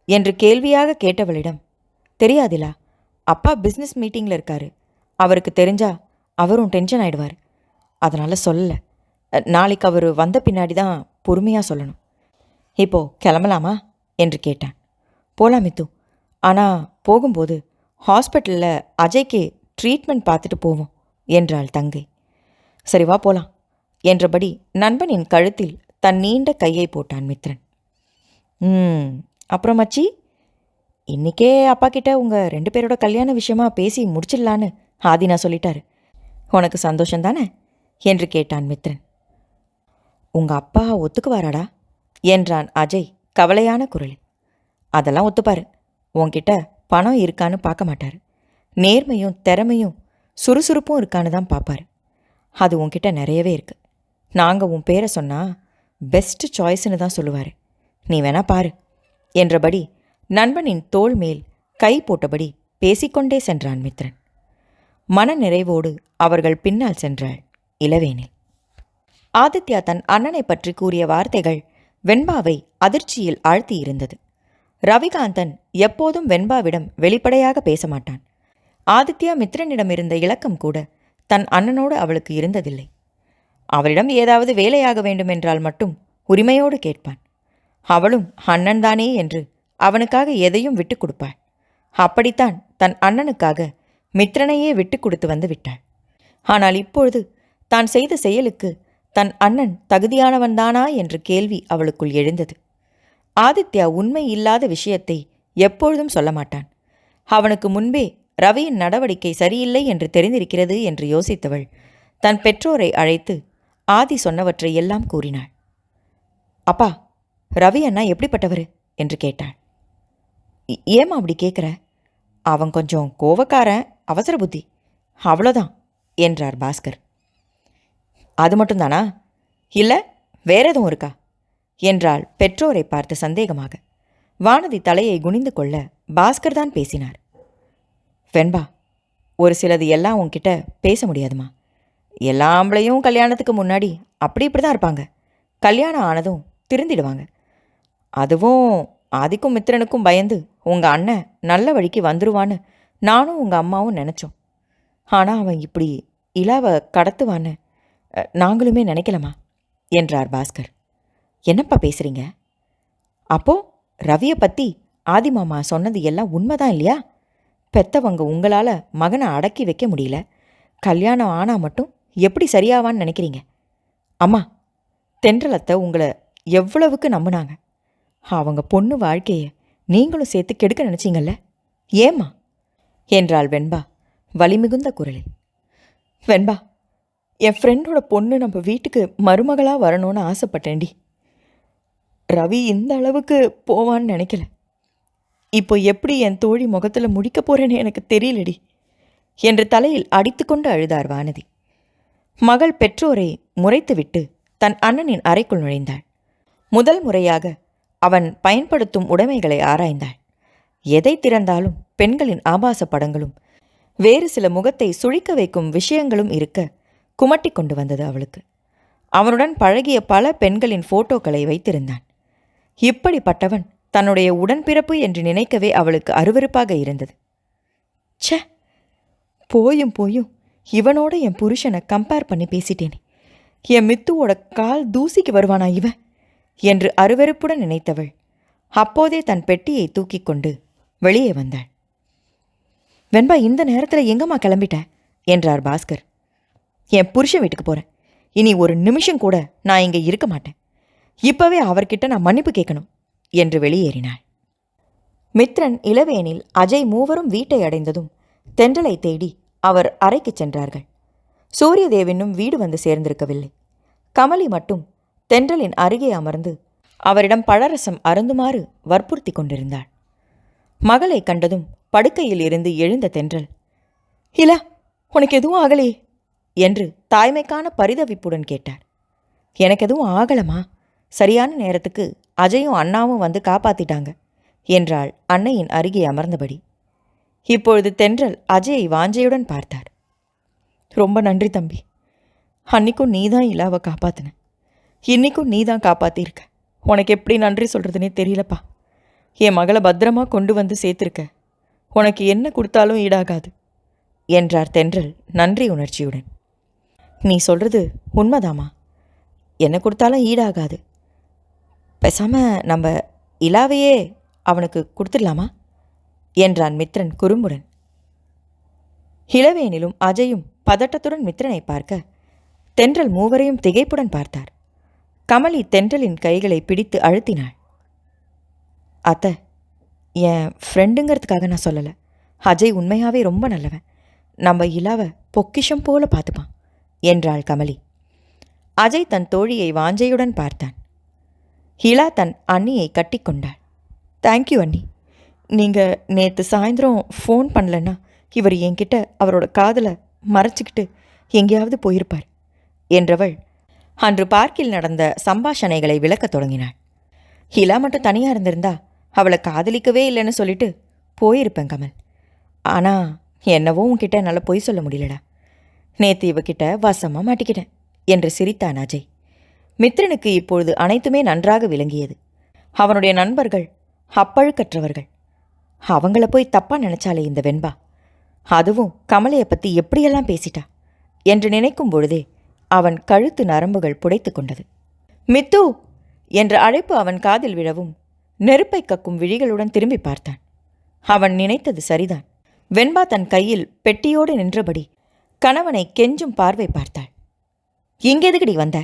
என்று கேள்வியாக கேட்டவளிடம், தெரியாதிலா, அப்பா பிஸ்னஸ் மீட்டிங்கில் இருக்காரு. அவருக்கு தெரிஞ்சா அவரும் டென்ஷன் ஆயிடுவார். அதனால் சொல்லலை. நாளைக்கு அவர் வந்த பின்னாடி தான் பொறுமையாக சொல்லணும். இப்போ கிளம்பலாமா என்று கேட்டான். போலாம் மித்து. ஆனால் போகும்போது ஹாஸ்பிட்டலில் அஜய்க்கு ட்ரீட்மெண்ட் பார்த்துட்டு போவோம் என்றாள் தங்கை. சரி வா போலாம் என்றபடி நண்பனின் கழுத்தில் தன் நீண்ட கையை போட்டான் மித்ரன். அப்புறம் மச்சி, இன்றைக்கே அப்பா கிட்ட உங்கள் 2 பேரோட கல்யாண விஷயமா பேசி முடிச்சிடலான்னு ஆதினா சொல்லிட்டாரு. உனக்கு சந்தோஷந்தானே என்று கேட்டான் மித்ரன். உங்கள் அப்பா ஒத்துக்குவாராடா என்றான் அஜய் கவலையான குரலில். அதெல்லாம் ஒத்துப்பாரு. உன்கிட்ட பணம் இருக்கான்னு பார்க்க மாட்டார். நேர்மையும் திறமையும் சுறுசுறுப்பும் இருக்கான்னு தான் பார்ப்பார். அது உன்கிட்ட நிறையவே இருக்கு. நாங்கள் உன் பேரை சொன்னால் பெஸ்ட் சாய்ஸ்ன்னு தான் சொல்லுவார். நீ வேணா பாரு என்றபடி நண்பனின் தோள் மேல் கை போட்டபடி பேசிக்கொண்டே சென்றான் மித்ரன். மன நிறைவோடு அவர்கள் பின்னால் சென்றாள் இளவேனி. ஆதித்யா தன் அண்ணனை பற்றி கூறிய வார்த்தைகள் வெண்பாவை அதிர்ச்சியில் ஆழ்த்தியிருந்தது. ரவிகாந்தன் எப்போதும் வெண்பாவிடம் வெளிப்படையாக பேச மாட்டான். ஆதித்யா மித்ரனிடம் இருந்த இலக்கம் கூட தன் அண்ணனோடு அவளுக்கு இருந்ததில்லை. அவளிடம் ஏதாவது வேலையாக வேண்டுமென்றால் மட்டும் உரிமையோடு கேட்பான். அவளும் அண்ணன்தானே என்று அவனுக்காக எதையும் விட்டு கொடுப்பாள். அப்படித்தான் தன் அண்ணனுக்காக மித்ரனையே விட்டு கொடுத்து வந்து விட்டாள். ஆனால் இப்பொழுது தான் செய்த செயலுக்கு தன் அண்ணன் தகுதியானவன்தானா என்ற கேள்வி அவளுக்குள் எழுந்தது. ஆதித்யா உண்மை இல்லாத விஷயத்தை எப்பொழுதும் சொல்ல மாட்டான். அவனுக்கு முன்பே ரவியின் நடவடிக்கை சரியில்லை என்று தெரிந்திருக்கிறது என்று யோசித்தவள் தன் பெற்றோரை அழைத்து ஆதி சொன்னவற்றை எல்லாம் கூறினாள். அப்பா, ரவி அண்ணா எப்படிப்பட்டவர் என்று கேட்டாள். ஏமா அப்படி கேட்குற? அவன் கொஞ்சம் கோவக்காரன், அவசர புத்தி, அவ்வளோதான் என்றார் பாஸ்கர். அது மட்டும்தானா? இல்லை வேற எதுவும் இருக்கா என்றாள் பெற்றோரை பார்த்து சந்தேகமாக. வானதி தலையை குனிந்து கொள்ள பாஸ்கர் தான் பேசினார். வெண்பா, ஒரு சிலது எல்லாம் உன்கிட்ட பேச முடியாதுமா. எல்லா ஆம்பளையும் கல்யாணத்துக்கு முன்னாடி இப்படி தான் இருப்பாங்க. கல்யாணம் ஆனதும் திருந்திடுவாங்க. அதுவும் ஆதிக்கும் மித்ரனுக்கும் பயந்து உங்கள் அண்ணன் நல்ல வழிக்கு வந்துருவான்னு நானும் உங்கள் அம்மாவும் நினச்சோம். ஆனால் அவன் இப்படி இலாவை கடத்துவான்னு நாங்களுமே நினைக்கலமா என்றார் பாஸ்கர். என்னப்பா பேசுகிறீங்க? அப்போது ரவியை பற்றி ஆதிமாமா சொன்னது எல்லாம் உண்மைதான் இல்லையா? பெத்தவங்க உங்களால் மகனை அடக்கி வைக்க முடியல. கல்யாணம் ஆனால் மட்டும் எப்படி சரியாவான்னு நினைக்கிறீங்க? அம்மா, தென்றலத்தை உங்களை எவ்வளவுக்கு நம்பினாங்க. அவங்க பொண்ணு வாழ்க்கையை நீங்களும் சேர்த்து கெடுக்க நினச்சிங்கல்ல, ஏம்மா என்றாள் வெண்பா வலிமிகுந்த குரலில். வெண்பா, என் ஃப்ரெண்டோட பொண்ணு நம்ம வீட்டுக்கு மருமகளாக வரணும்னு ஆசைப்பட்டேன்டி. ரவி இந்த அளவுக்கு போவான்னு நினைக்கல. இப்போ எப்படி என் தோழி முகத்தில் முடிக்க போகிறேன்னு எனக்கு தெரியலடி என்று தலையில் அடித்துக்கொண்டு அழுதார் வானதி. மகள் பெற்றோரை முறைத்துவிட்டு தன் அண்ணனின் அறைக்குள் நுழைந்தாள். முதல் முறையாக அவன் பயன்படுத்தும் உடைமைகளை ஆராய்ந்தாள். எதை திறந்தாலும் பெண்களின் ஆபாச படங்களும் வேறு சில முகத்தை சுழிக்க வைக்கும் விஷயங்களும் இருக்க குமட்டி கொண்டு வந்தது அவளுக்கு. அவனுடன் பழகிய பல பெண்களின் போட்டோக்களை வைத்திருந்தான். இப்படிப்பட்டவன் தன்னுடைய உடன்பிறப்பு என்று நினைக்கவே அவளுக்கு அருவருப்பாக இருந்தது. ச்சே, போயும் போயும் இவனோட என் புருஷனை கம்பேர் பண்ணி பேசிட்டேனே. என் மித்துவோட கால் தூசிக்கு வருவானா இவன் என்று அருவருப்புடன் நினைத்தவள் அப்போதே தன் பெட்டியை தூக்கி கொண்டு வெளியே வந்தாள். வெண்பா, இந்த நேரத்தில் எங்கம்மா கிளம்பிட்ட என்றார் பாஸ்கர். என் புருஷன் வீட்டுக்கு போகிறேன். இனி ஒரு நிமிஷம் கூட நான் இங்கே இருக்க மாட்டேன். இப்போவே அவர்கிட்ட நான் மன்னிப்பு கேட்கணும் என்று வெளியேறினாள். மித்ரன், இளவேனில் அஜய் மூவரும் வீட்டை அடைந்ததும் தென்றலை தேடி அவர் அறைக்கு சென்றார்கள். சூரியதேவனும் வீடு வந்து சேர்ந்திருக்கவில்லை. கமலி மட்டும் தென்றலின் அருகே அமர்ந்து அவரிடம் பழரசம் அருந்துமாறு வற்புறுத்தி கொண்டிருந்தாள். மகளை கண்டதும் படுக்கையில் இருந்து எழுந்த தென்றல், "இலா, உனக்கு எதுவும் ஆகலையே?" என்று தாய்மைக்கான பரிதவிப்புடன் கேட்டார். "எனக்கு எதுவும் ஆகலமா, சரியான நேரத்துக்கு அஜயும் அண்ணாவும் வந்து காப்பாத்திட்டாங்க" என்றாள் அன்னையின் அருகே அமர்ந்தபடி. இப்பொழுது தென்றல் அஜயை வாஞ்சையுடன் பார்த்தார். "ரொம்ப நன்றி தம்பி. அன்னைக்கும் நீதான் இலாவை காப்பாத்தின, இன்னைக்கும் நீதான் காப்பாத்திருக்க. உனக்கு எப்படி நன்றி சொல்றதுன்னே தெரியலப்பா. என் மகளை பத்திரமா கொண்டு வந்து சேர்த்திருக்க. உனக்கு என்ன கொடுத்தாலும் ஈடாகாது" என்றார் தென்றல் நன்றி உணர்ச்சியுடன். "நீ சொல்றது உண்மைதாமா, என்ன கொடுத்தாலும் ஈடாகாது. பேசாம நம்ம இலாவையே அவனுக்கு கொடுத்துடலாமா?" என்றான் மித்ரன் குறும்புடன். இளவேனிலும் அஜயும் பதட்டத்துடன் மித்ரனை பார்க்க தென்றல் மூவரையும் திகைப்புடன் பார்த்தார். கமலி தென்றலின் கைகளை பிடித்து அழுத்தினாள். "அத்தை, என் ஃப்ரெண்டுங்கிறதுக்காக நான் சொல்லலை. அஜய் உண்மையாகவே ரொம்ப நல்லவன். நம்ம இலாவை பொக்கிஷம் போல பார்த்துப்பான்" என்றாள் கமலி. அஜய் தன் தோழியை வாஞ்சையுடன் பார்த்தான். இலா தன் அண்ணியை கட்டிக்கொண்டாள். "தேங்க்யூ அண்ணி. நீங்கள் நேற்று சாயந்தரம் ஃபோன் பண்ணலன்னா இவர் என்கிட்ட அவரோட காதலை மறைச்சிக்கிட்டு எங்கேயாவது போயிருப்பார்" என்றவள் அன்று பார்க்கில் நடந்த சம்பாஷணைகளை விளக்கத் தொடங்கினாள். "இலா மட்டும் தனியாக இருந்திருந்தா அவளை காதலிக்கவே இல்லைன்னு சொல்லிட்டு போயிருப்பேன் கமல். ஆனால் என்னவோ உன்கிட்ட என்னால் பொய் சொல்ல முடியலடா. நேற்று இவகிட்ட வசமாக மாட்டிக்கிட்டேன்" என்று சிரித்தான் அஜய். மித்ரனுக்கு இப்பொழுது அனைத்துமே நன்றாக விளங்கியது. அவனுடைய நண்பர்கள் அப்பழுக்கற்றவர்கள். அவங்கள போய் தப்பாக நினைச்சாலே இந்த வெண்பா, அதுவும் கமலையை பற்றி எப்படியெல்லாம் பேசிட்டா என்று நினைக்கும் பொழுதே அவன் கழுத்து நரம்புகள் புடைத்து கொண்டது. "மித்து" என்ற அழைப்பு அவன் காதில் விழவும் நெருப்பை கக்கும் விழிகளுடன் திரும்பி பார்த்தான். அவன் நினைத்தது சரிதான். வெண்பா தன் கையில் பெட்டியோடு நின்றபடி கணவனை கெஞ்சும் பார்வை பார்த்தாள். "இங்கெதுக்கடி வந்த?"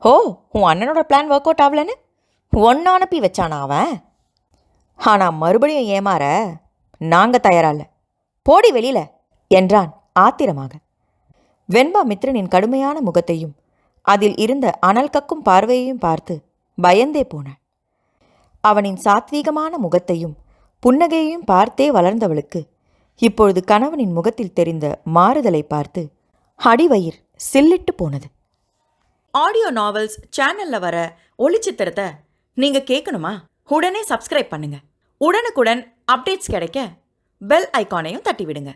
"ஓ, உன் அண்ணனோட பிளான் ஒர்க் அவுட் ஆகலன்னு ஒன்னு அனுப்பி வச்சானா அவன்? ஆனால் மறுபடியும் ஏமாற நாங்கள் தயாரால. போடி வெளியில" என்றான் ஆத்திரமாக. வெண்பா மித்ரனின் கடுமையான முகத்தையும் அதில் இருந்த அனல் கக்கும் பார்வையையும் பார்த்து பயந்தே போனாள். அவனின் சாத்வீகமான முகத்தையும் புன்னகையையும் பார்த்தே வளர்ந்தவளுக்கு இப்பொழுது கணவனின் முகத்தில் தெரிந்த மாறுதலை பார்த்து அடிவயிர் சில்லிட்டு போனது. ஆடியோ நாவல்ஸ் சேனல்ல வர ஒளிச்சித்திரத்தை நீங்க கேட்கணுமா? உடனே சப்ஸ்கிரைப் பண்ணுங்க. உடனுக்குடன் அப்டேட்ஸ் கிடைக்க பெல் ஐகானையும் தட்டி விடுங்க.